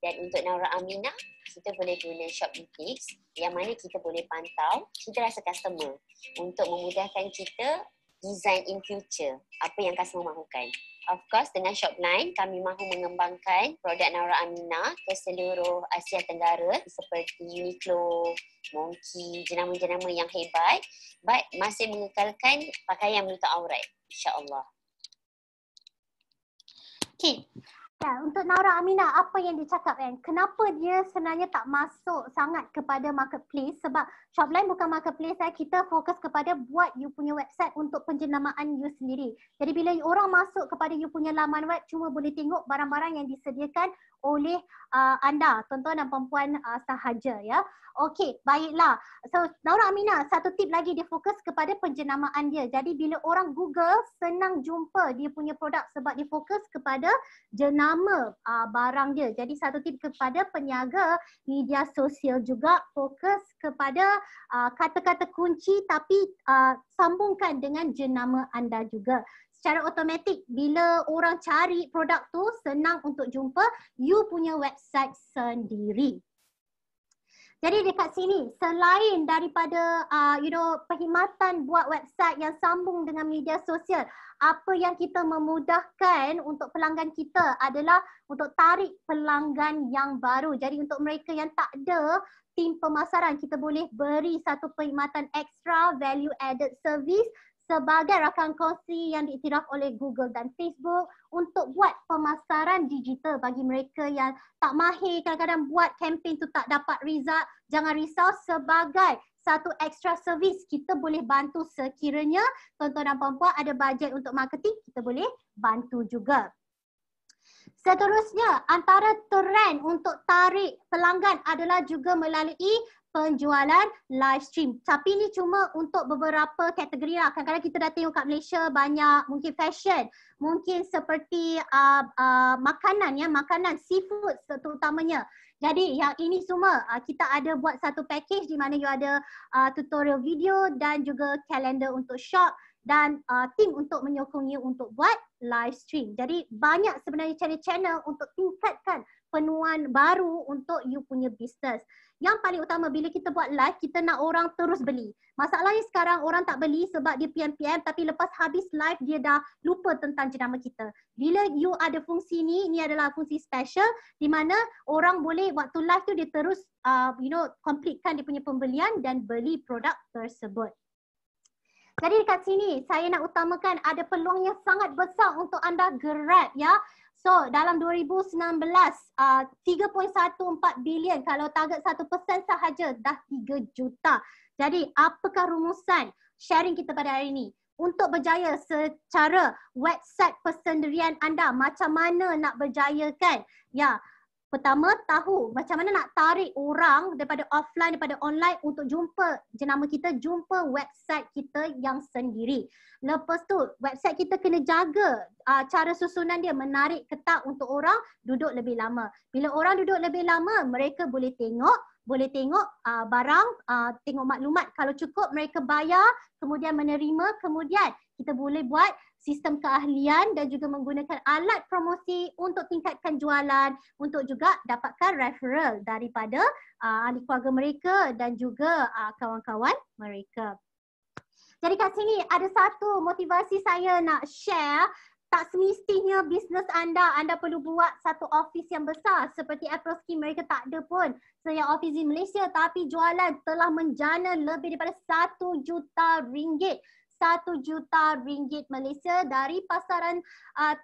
Dan untuk Naura Aminah, kita boleh guna Shop Boutiques yang mana kita boleh pantau kita rasa customer untuk memudahkan kita design in future apa yang customer mahukan. Of course, dengan Shop9, kami mahu mengembangkan produk Naura Aminah ke seluruh Asia Tenggara seperti Uniqlo, Monkey, jenama-jenama yang hebat, but masih mengekalkan pakaian menutup aurat, insya-Allah. Okay. Ya, untuk Naura Aminah, apa yang dia cakap kan? Kenapa dia sebenarnya tak masuk sangat kepada marketplace? Sebab Shop9 bukan marketplace, kita fokus kepada buat you punya website untuk penjenamaan you sendiri. Jadi bila orang masuk kepada you punya laman web, cuma boleh tengok barang-barang yang disediakan oleh anda, tuan-tuan dan perempuan sahaja ya. Okey, baiklah. So Naura Aminah, satu tip lagi, dia fokus kepada penjenamaan dia. Jadi bila orang Google, senang jumpa dia punya produk sebab dia fokus kepada jenama barang dia. Jadi satu tip kepada peniaga media sosial juga, fokus kepada kata-kata kunci tapi sambungkan dengan jenama anda juga. Secara automatik bila orang cari produk tu, senang untuk jumpa you punya website sendiri. Jadi dekat sini, selain daripada perkhidmatan buat website yang sambung dengan media sosial, apa yang kita memudahkan untuk pelanggan kita adalah untuk tarik pelanggan yang baru. Jadi untuk mereka yang tak ada tim pemasaran, kita boleh beri satu perkhidmatan extra value added service sebagai rakan kongsi yang diiktiraf oleh Google dan Facebook untuk buat pemasaran digital bagi mereka yang tak mahir, kadang-kadang buat campaign tu tak dapat result. Jangan risau, sebagai satu extra service kita boleh bantu sekiranya tuan-tuan dan puan-puan ada bajet untuk marketing, kita boleh bantu juga. Seterusnya, antara trend untuk tarik pelanggan adalah juga melalui penjualan live stream. Tapi ni cuma untuk beberapa kategori lah. Kadang-kadang kita dah tengok kat Malaysia banyak, mungkin fashion, mungkin seperti makanan seafood terutamanya. Jadi yang ini semua kita ada buat satu package di mana you ada tutorial video dan juga kalender untuk shop dan tim untuk menyokong you untuk buat live stream. Jadi banyak sebenarnya channel-channel untuk tingkatkan penuan baru untuk you punya bisnes. Yang paling utama bila kita buat live, kita nak orang terus beli. Masalahnya sekarang orang tak beli sebab dia PM tapi lepas habis live dia dah lupa tentang jenama kita. Bila you ada fungsi ni, ini adalah fungsi special di mana orang boleh waktu live tu dia terus completekan dia punya pembelian dan beli produk tersebut. Jadi dekat sini saya nak utamakan ada peluang yang sangat besar untuk anda grab ya. So dalam 2019 3.14 bilion, kalau target 1% sahaja dah 3 juta. Jadi apakah rumusan sharing kita pada hari ini? Untuk berjaya secara website persendirian anda, macam mana nak berjayakan? Ya, pertama tahu macam mana nak tarik orang daripada offline, daripada online untuk jumpa jenama kita, jumpa website kita yang sendiri. Lepas tu website kita kena jaga cara susunan dia menarik ketak untuk orang duduk lebih lama. Bila orang duduk lebih lama, mereka boleh tengok barang, tengok maklumat. Kalau cukup mereka bayar, kemudian menerima, kemudian kita boleh buat sistem keahlian dan juga menggunakan alat promosi untuk tingkatkan jualan, untuk juga dapatkan referral daripada ahli keluarga mereka dan juga kawan-kawan mereka. Jadi kat sini ada satu motivasi saya nak share. Tak semestinya bisnes anda perlu buat satu office yang besar seperti April Scheme. Mereka tak ada pun yang office di Malaysia, tapi jualan telah menjana lebih daripada 1 juta ringgit RM1 juta Malaysia dari pasaran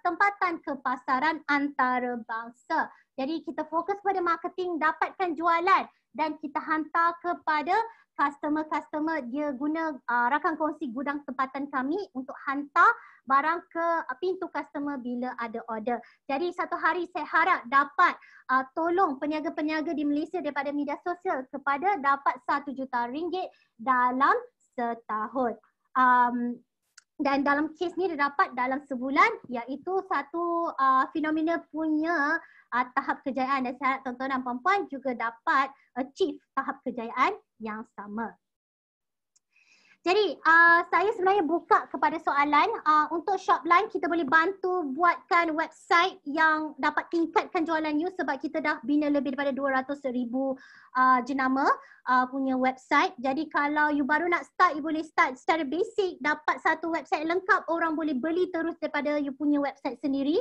tempatan ke pasaran antarabangsa. Jadi kita fokus pada marketing, dapatkan jualan dan kita hantar kepada customer-customer. Dia guna rakan kongsi gudang tempatan kami untuk hantar barang ke pintu customer bila ada order. Jadi satu hari saya harap dapat tolong peniaga-peniaga di Malaysia daripada media sosial kepada dapat RM1 juta dalam setahun. Dan dalam kes ni dia dapat dalam sebulan, iaitu satu fenomena punya tahap kejayaan, dan saya harap tuan-tuan dan puan-puan juga dapat achieve tahap kejayaan yang sama. Jadi saya sebenarnya buka kepada soalan. Untuk Shopline kita boleh bantu buatkan website yang dapat tingkatkan jualan you, sebab kita dah bina lebih daripada 200,000 jenama punya website. Jadi kalau you baru nak start, you boleh start secara basic, dapat satu website lengkap, orang boleh beli terus daripada you punya website sendiri.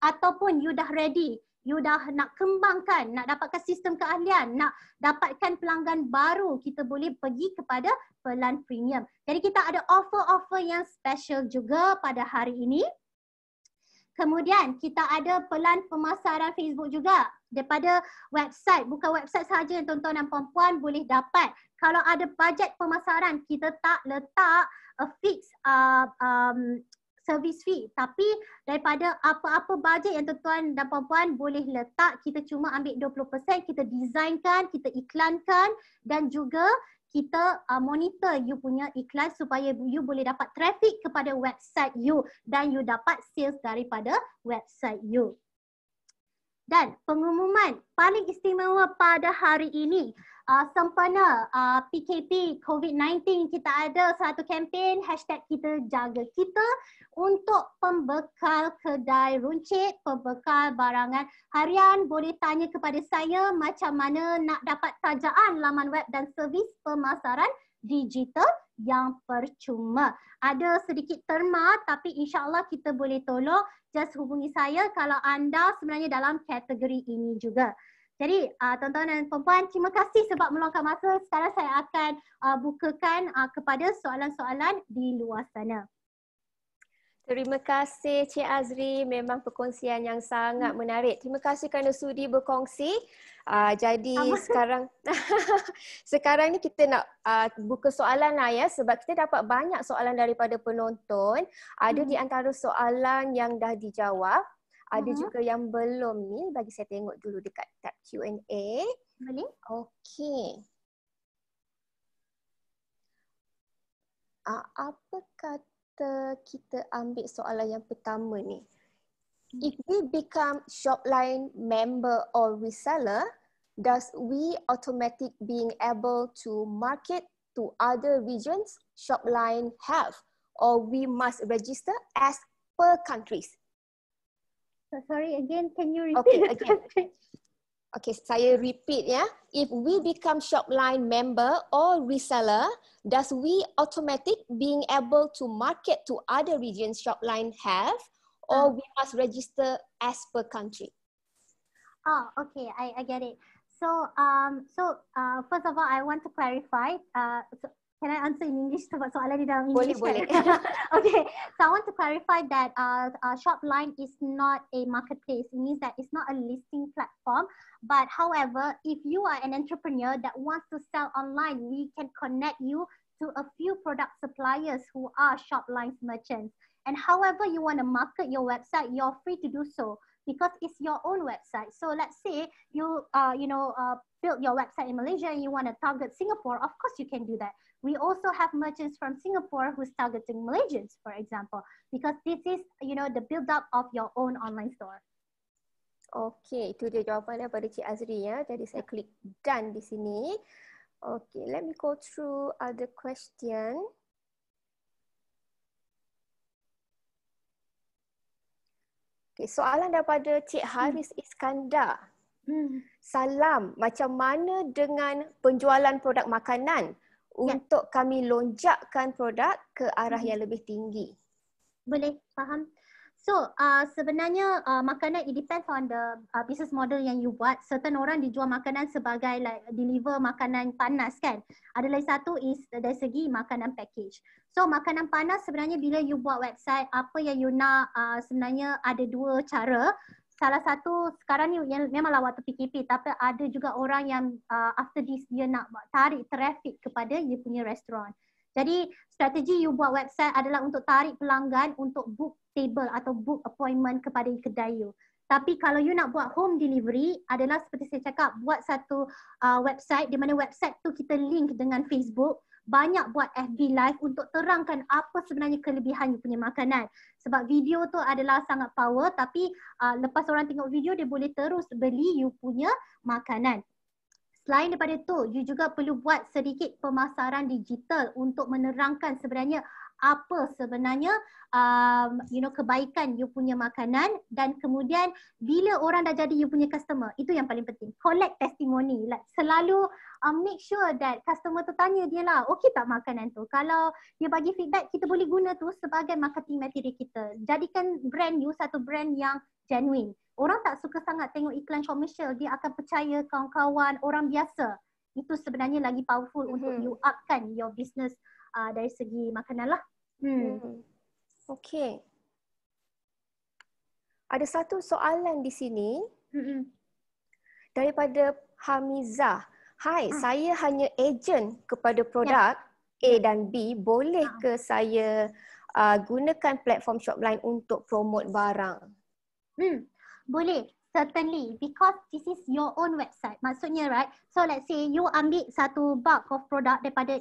Ataupun you dah ready, you dah nak kembangkan, nak dapatkan sistem keahlian, nak dapatkan pelanggan baru, kita boleh pergi kepada pelan premium. Jadi kita ada offer-offer yang special juga pada hari ini. Kemudian kita ada pelan pemasaran Facebook juga daripada website. Bukan website sahaja yang tuan-tuan dan puan-puan boleh dapat. Kalau ada bajet pemasaran, kita tak letak a fix service fee, tapi daripada apa-apa bajet yang tuan-tuan dan puan-puan boleh letak, kita cuma ambil 20%, kita designkan, kita iklankan dan juga kita monitor you punya iklan supaya you boleh dapat traffic kepada website you dan you dapat sales daripada website you. Dan pengumuman paling istimewa pada hari ini, sempena PKP COVID-19, kita ada satu kempen #KitaJagaKita untuk pembekal kedai runcit, pembekal barangan harian. Boleh tanya kepada saya macam mana nak dapat tajaan laman web dan servis pemasaran digital yang percuma. Ada sedikit terma tapi insya-Allah kita boleh tolong. Just hubungi saya kalau anda sebenarnya dalam kategori ini juga. Jadi tuan-tuan dan puan-puan, terima kasih sebab meluangkan masa. Sekarang saya akan bukakan kepada soalan-soalan di luar sana. Terima kasih Cik Azri, memang perkongsian yang sangat menarik. Terima kasih kerana sudi berkongsi. Jadi sekarang ni kita nak buka soalan lah ya, sebab kita dapat banyak soalan daripada penonton. Ada di antara soalan yang dah dijawab, ada juga yang belum ni. Bagi saya tengok dulu dekat tab Q&A. Boleh? Okey. Apa kata kita ambil soalan yang pertama ni. If we become Shopline member or reseller, does we automatic being able to market to other regions Shopline have, or we must register as per countries? So sorry again, can you repeat? Okay, again. Okay, saya repeat ya. If we become Shopline member or reseller, does we automatic being able to market to other regions Shopline have, or we must register as per country? Oh, okay, I get it. So, first of all, I want to clarify. Can I answer in English sebab soalan di dalam English? Boleh. Okay, so I want to clarify that Shopline is not a marketplace. It means that it's not a listing platform. But however, if you are an entrepreneur that wants to sell online, we can connect you to a few product suppliers who are Shopline's merchants. And however you want to market your website, you're free to do so because it's your own website. So let's say you build your website in Malaysia and you want to target Singapore, of course you can do that. We also have merchants from Singapore who's targeting Malaysians, for example, because this is, the build-up of your own online store. Okay, itu dia jawapan daripada Cik Azri ya. Jadi saya klik done di sini. Okay, let me go through other question. Okay, soalan daripada Cik Haris Iskandar. Salam, macam mana dengan penjualan produk makanan untuk kami lonjakkan produk ke arah yang lebih tinggi? Boleh, faham. So sebenarnya makanan it depends on the business model yang you buat. Certain orang dijual makanan sebagai like deliver makanan panas kan. Ada lagi satu is dari segi makanan package. So makanan panas sebenarnya bila you buat website, apa yang you nak sebenarnya ada dua cara. Salah satu sekarang ni yang memanglah waktu PKP, tapi ada juga orang yang after this dia nak tarik traffic kepada you punya restoran. Jadi strategi you buat website adalah untuk tarik pelanggan untuk book table atau book appointment kepada kedai you. Tapi kalau you nak buat home delivery adalah seperti saya cakap, buat satu website di mana website tu kita link dengan Facebook, banyak buat FB live untuk terangkan apa sebenarnya kelebihan you punya makanan. Sebab video tu adalah sangat power, tapi lepas orang tengok video dia boleh terus beli you punya makanan. Selain daripada itu, you juga perlu buat sedikit pemasaran digital untuk menerangkan sebenarnya apa sebenarnya kebaikan you punya makanan, dan kemudian bila orang dah jadi you punya customer, itu yang paling penting. Collect testimony. Like, selalu make sure that customer tu tanya dia lah, okey tak makanan tu? Kalau dia bagi feedback, kita boleh guna tu sebagai marketing material kita. Jadikan brand you satu brand yang genuine. Orang tak suka sangat tengok iklan komersial, dia akan percaya kawan-kawan orang biasa. Itu sebenarnya lagi powerful untuk you upkan your business dari segi makanan lah. Okey. Ada satu soalan di sini daripada Hamizah. Hai, saya hanya ejen kepada produk A dan B. Boleh ke saya gunakan platform Shopline untuk promote barang? Boleh, certainly, because this is your own website. Maksudnya, right? So let's say you ambil satu bulk of product daripada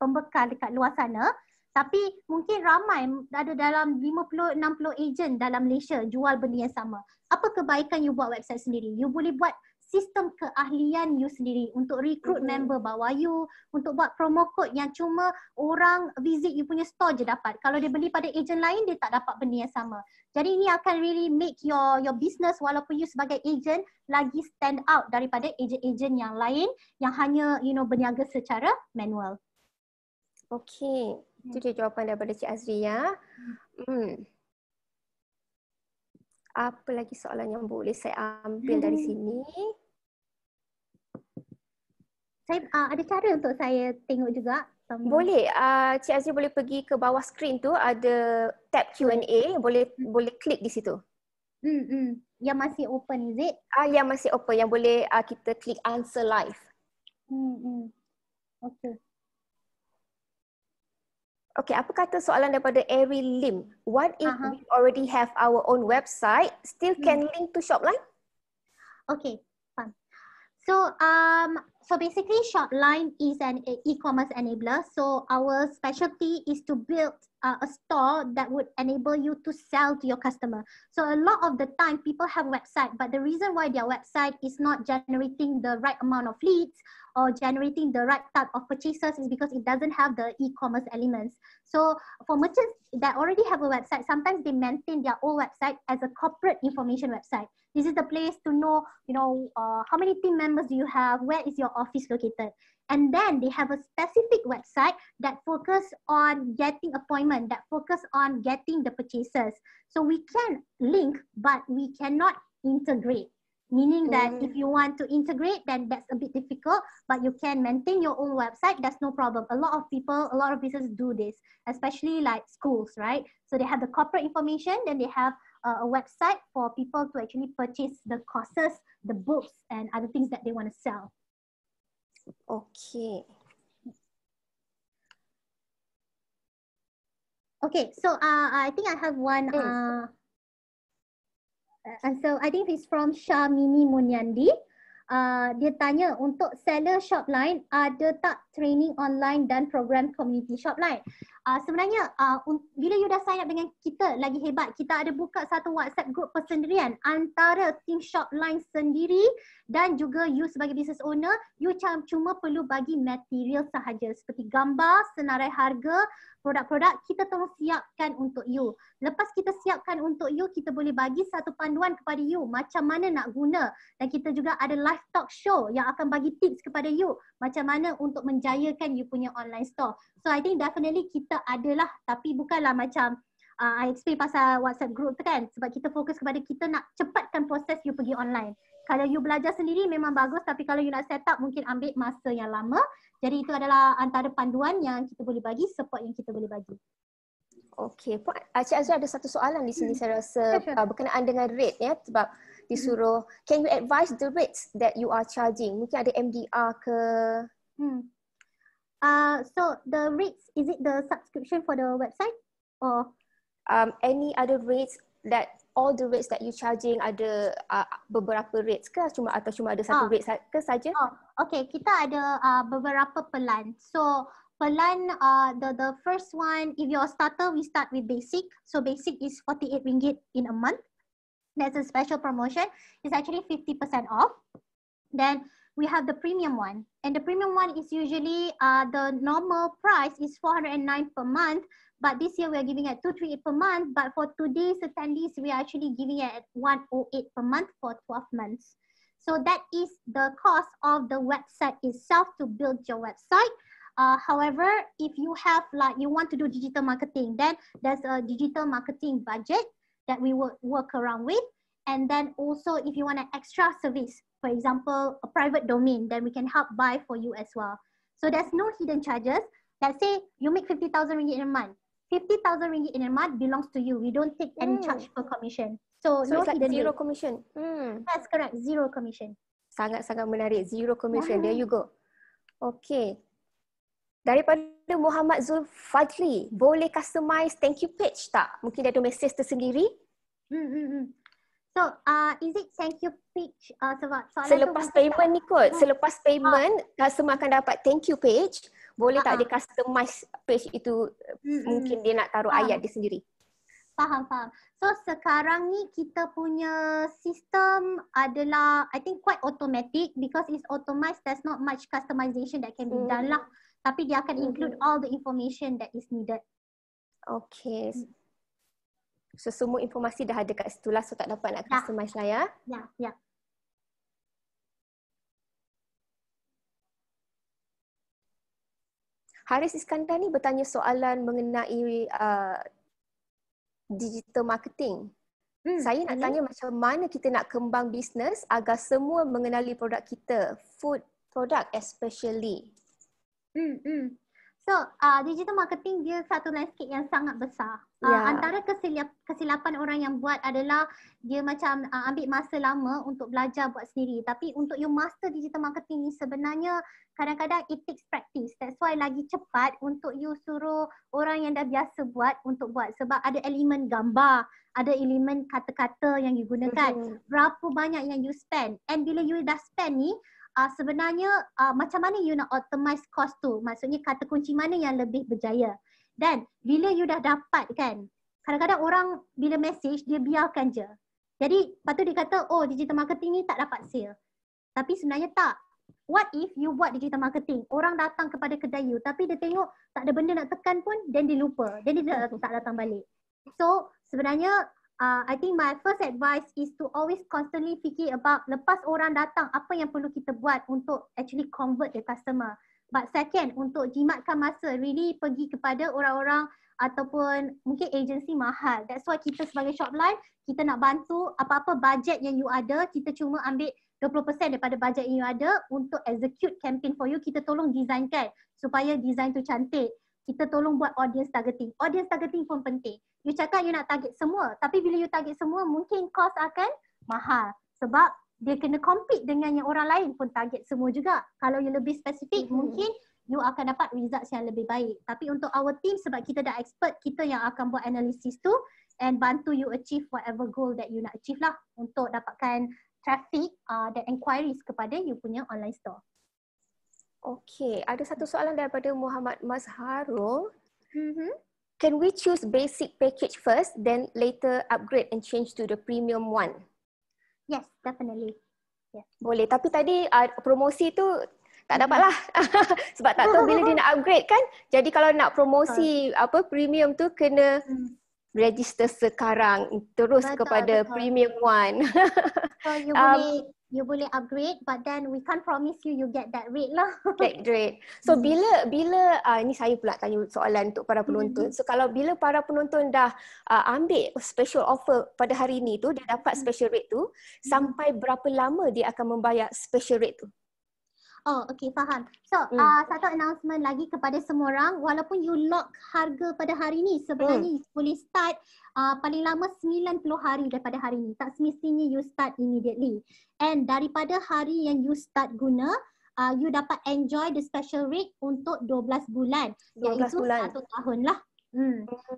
pembekal dekat luar sana, tapi mungkin ramai, ada dalam 50-60 agent dalam Malaysia jual benda yang sama. Apa kebaikan you buat website sendiri? You boleh buat sistem keahlian you sendiri untuk recruit member bawah you, untuk buat promo code yang cuma orang visit you punya store je dapat. Kalau dia beli pada agent lain, dia tak dapat benda yang sama. Jadi ini akan really make your business, walaupun you sebagai agent, lagi stand out daripada agent-agent yang lain yang hanya berniaga secara manual. Okey, itu dia jawapan daripada Cik Azri ya. Apa lagi soalan yang boleh saya ambil dari sini? Saya ada cara untuk saya tengok juga. Boleh, Cik Azri boleh pergi ke bawah skrin tu, ada tab Q&A, boleh klik di situ. Yang masih open, is it? Yang masih open, yang boleh kita klik answer live. Okay. Okay, apa kata soalan daripada Ari Lim? What if we already have our own website, still can link to Shopline? Okay, fine. So basically Shopline is an e-commerce enabler. So our specialty is to build a store that would enable you to sell to your customer. So a lot of the time people have website, but the reason why their website is not generating the right amount of leads or generating the right type of purchases is because it doesn't have the e-commerce elements. So for merchants that already have a website, sometimes they maintain their own website as a corporate information website. This is the place to know, how many team members do you have, where is your office located. And then they have a specific website that focus on getting appointment, that focus on getting the purchases. So we can link, but we cannot integrate. Meaning that if you want to integrate, then that's a bit difficult, but you can maintain your own website, that's no problem. A lot of people, a lot of businesses do this, especially like schools, right? So they have the corporate information, then they have a website for people to actually purchase the courses, the books, and other things that they want to sell. Okay. Okay, so I think I have one. And so I think it's from Shamini Munyandi. Dia tanya, untuk seller Shopline, ada tak training online dan program community Shopline? Sebenarnya bila you dah sign up dengan kita, lagi hebat, kita ada buka satu WhatsApp group persendirian antara tim Shopline sendiri dan juga you sebagai business owner. You cuma perlu bagi material sahaja seperti gambar, senarai harga, produk-produk kita tolong siapkan untuk you. Lepas kita siapkan untuk you, kita boleh bagi satu panduan kepada you macam mana nak guna, dan kita juga ada live talk show yang akan bagi tips kepada you macam mana untuk menjayakan you punya online store. So I think definitely kita adalah, tapi bukanlah macam I explain pasal WhatsApp group tu kan, sebab kita fokus kepada kita nak cepatkan proses you pergi online. Kalau you belajar sendiri memang bagus, tapi kalau you nak set up mungkin ambil masa yang lama. Jadi itu adalah antara panduan yang kita boleh bagi, support yang kita boleh bagi. Okey, Puan Cik Azra ada satu soalan di sini saya rasa berkenaan dengan rate ya, sebab disuruh can you advise the rates that you are charging? Mungkin ada MDR ke? So the rates, is it the subscription for the website or Any other rates that all the rates that you charging ada beberapa rates ke cuma ada satu rate ke saja? Okay, kita ada beberapa pelan. So pelan the first one, if you're a starter, we start with basic. So basic is RM48 in a month. That's a special promotion. It's actually 50% off. Then we have the premium one, and the premium one is usually the normal price is $409 per month, but this year we are giving it $238 per month. But for today's attendees, we are actually giving it at $108 per month for 12 months. So that is the cost of the website itself to build your website. However, if you have you want to do digital marketing, then there's a digital marketing budget that we will work around with. And then also if you want an extra service, for example, a private domain, then we can help buy for you as well. So there's no hidden charges. Let's say you make ringgit 50,000 in a month. ringgit in a month belongs to you. We don't take any charge per commission. So no it's like hidden zero rate. commission. That's correct, zero commission. Sangat-sangat menarik, zero commission. There you go. Okay. Daripada Muhammad Zulfadli, boleh customize thank you page tak? Mungkin dia ada message tersendiri. So, is it thank you page? Sebab selepas payment ni kot, selepas payment, customer akan dapat thank you page. Boleh tak dia customize page itu? Mungkin dia nak taruh ayat dia sendiri. Faham. So sekarang ni kita punya sistem adalah I think quite automatic because it's automated. There's not much customization that can be done lah. Tapi dia akan include all the information that is needed. Okay. So semua informasi dah ada kat situ lah, so tak dapat nak customize lah ya. Ya. Haris Iskandar ni bertanya soalan mengenai digital marketing. Saya nak tanya macam mana kita nak kembang bisnes agar semua mengenali produk kita, food product especially. So, digital marketing dia satu landscape yang sangat besar. Antara kesilapan orang yang buat adalah dia macam ambil masa lama untuk belajar buat sendiri. Tapi untuk you master digital marketing ni sebenarnya kadang-kadang it takes practice. That's why lagi cepat untuk you suruh orang yang dah biasa buat untuk buat. Sebab ada elemen gambar, ada elemen kata-kata yang you gunakan. Berapa banyak yang you spend. And bila you dah spend ni, sebenarnya macam mana you nak optimize cost tu, maksudnya kata kunci mana yang lebih berjaya. Dan bila you dah dapat kan, kadang-kadang orang bila message dia biarkan je. Jadi lepas tu dia kata digital marketing ni tak dapat sale. Tapi sebenarnya tak. What if you buat digital marketing, orang datang kepada kedai you tapi dia tengok tak ada benda nak tekan pun, then dia lupa, then dia tak datang balik. So sebenarnya I think my first advice is to always constantly fikir about lepas orang datang apa yang perlu kita buat untuk actually convert the customer. But second, untuk jimatkan masa, really pergi kepada orang-orang ataupun mungkin agensi mahal. That's why kita sebagai Shopline, kita nak bantu apa-apa budget yang you ada, kita cuma ambil 20% daripada budget yang you ada untuk execute campaign for you. Kita tolong designkan supaya design tu cantik. Kita tolong buat audience targeting. Audience targeting pun penting. You cakap you nak target semua, tapi bila you target semua mungkin cost akan mahal. Sebab dia kena compete dengan yang orang lain pun target semua juga. Kalau you lebih spesifik, mungkin you akan dapat results yang lebih baik. Tapi untuk our team, sebab kita dah expert, kita yang akan buat analisis tu and bantu you achieve whatever goal that you nak achieve lah untuk dapatkan traffic dan inquiries kepada you punya online store. Okay, ada satu soalan daripada Muhammad Mazharul. Can we choose basic package first, then later upgrade and change to the premium one? Yes, definitely. Yes. Boleh, tapi tadi promosi tu tak dapat lah. Sebab tak tahu bila dia nak upgrade kan. Jadi kalau nak promosi premium tu kena register sekarang terus kepada premium one. So you boleh you boleh upgrade, but then we can't promise you get that rate lah. That rate. So bila ni saya pula tanya soalan untuk para penonton. So kalau bila para penonton dah ambil special offer pada hari ni tu, dia dapat special rate tu, sampai berapa lama dia akan membayar special rate tu? Oh, okay, faham. So, satu announcement lagi kepada semua orang, walaupun you lock harga pada hari ni, sebenarnya you boleh start paling lama 90 hari daripada hari ni. Tak semestinya you start immediately. And daripada hari yang you start guna, you dapat enjoy the special rate untuk 12 bulan. 12 bulan. 1 tahun lah.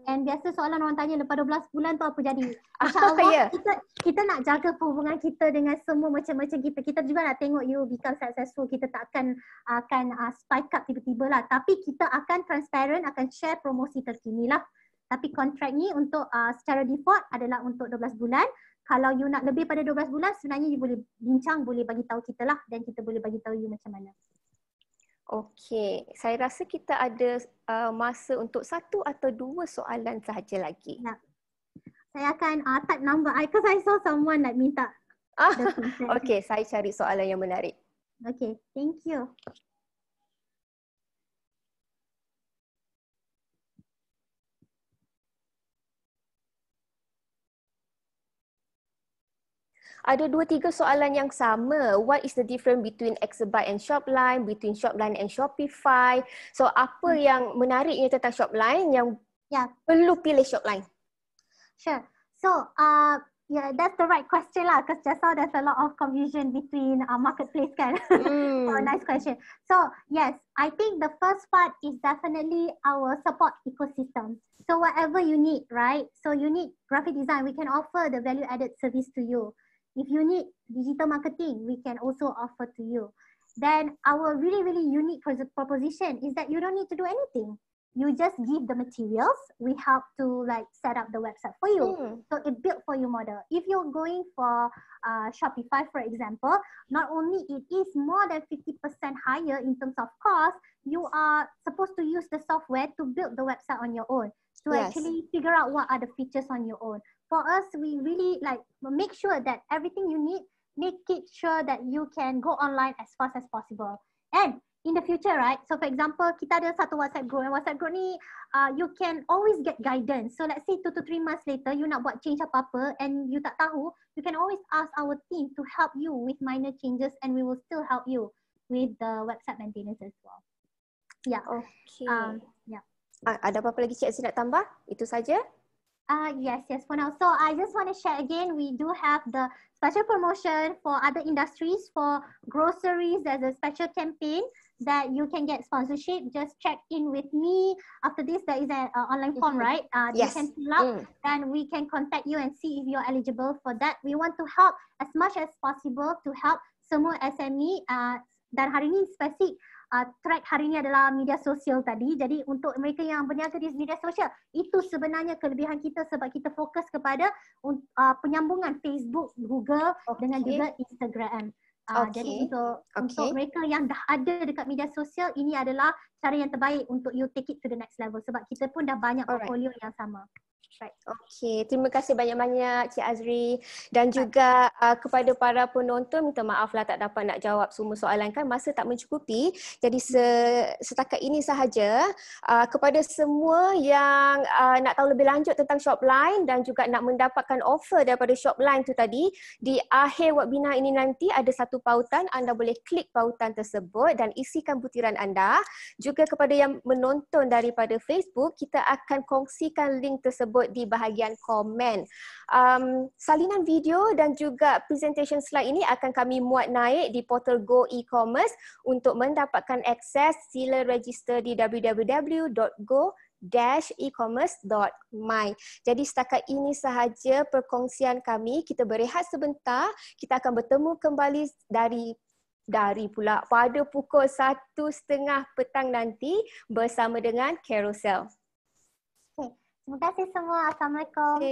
And biasa soalan orang tanya lepas 12 bulan tu apa jadi? InsyaAllah kita nak jaga hubungan kita dengan semua macam-macam kita. Kita juga nak tengok you become successful. Kita tak akan spike up tiba-tiba lah. Tapi kita akan transparent, akan share promosi terkini lah. Tapi kontrak ni untuk secara default adalah untuk 12 bulan. Kalau you nak lebih pada 12 bulan, sebenarnya you boleh bincang, boleh bagi tahu kita lah. Dan kita boleh bagi tahu you macam mana. Okey, saya rasa kita ada masa untuk 1 atau 2 soalan sahaja lagi. Ya. Saya akan type number I because I saw someone like minta. Okey, saya cari soalan yang menarik. Okay, thank you. Ada 2-3 soalan yang sama. What is the difference between Exabyte and Shopline, between Shopline and Shopify? So apa yang menariknya tentang Shopline yang perlu pilih Shopline? Sure. So yeah, that's the right question lah, because just now there's a lot of confusion between marketplace kan. So nice question. So yes, I think the first part is definitely our support ecosystem. So whatever you need, right? So you need graphic design, we can offer the value added service to you. If you need digital marketing, we can also offer to you. Then our really, really unique proposition is that you don't need to do anything. You just give the materials. We help to like set up the website for you. So it built for you model. If you're going for Shopify, for example, not only it is more than 50% higher in terms of cost, you are supposed to use the software to build the website on your own. To actually figure out what are the features on your own. For us, we really like make sure that everything you need, make it sure that you can go online as fast as possible. And in the future, right? So for example, kita ada satu WhatsApp group, and WhatsApp group ni you can always get guidance. So let's say 2 to 3 months later, you nak buat change apa-apa and you tak tahu, you can always ask our team to help you with minor changes, and we will still help you with the website maintenance as well. Yeah. Okay. Yeah. Ada apa-apa lagi Cik Azri nak tambah? Itu saja? Yes, for now. So I just want to share again, we do have the special promotion for other industries. For groceries, there's a special campaign that you can get sponsorship. Just check in with me. After this, there is an online form, right? You can fill up and we can contact you and see if you're eligible for that. We want to help as much as possible to help semua SME dan hari ini spesifik track hari ini adalah media sosial tadi. Jadi untuk mereka yang berniaga di media sosial, itu sebenarnya kelebihan kita sebab kita fokus kepada penyambungan Facebook, Google dengan juga Instagram. Jadi untuk mereka yang dah ada dekat media sosial, ini adalah cara yang terbaik untuk you take it to the next level sebab kita pun dah banyak portfolio yang sama. Right. Okey, terima kasih banyak-banyak Cik Azri dan juga kepada para penonton, minta maaflah tak dapat nak jawab semua soalan kan, masa tak mencukupi. Jadi setakat ini sahaja. Kepada semua yang nak tahu lebih lanjut tentang Shopline dan juga nak mendapatkan offer daripada Shopline tu tadi, di akhir webinar ini nanti ada satu pautan, anda boleh klik pautan tersebut dan isikan butiran anda. Juga kepada yang menonton daripada Facebook, kita akan kongsikan link tersebut di bahagian komen. Salinan video dan juga presentation slide ini akan kami muat naik di portal Go E-commerce. Untuk mendapatkan akses, sila register di www.go-ecommerce.my. Jadi setakat ini sahaja perkongsian kami. Kita berehat sebentar. Kita akan bertemu kembali pada pukul 1:30 petang nanti bersama dengan Carousel. Terima kasih semua. Assalamualaikum.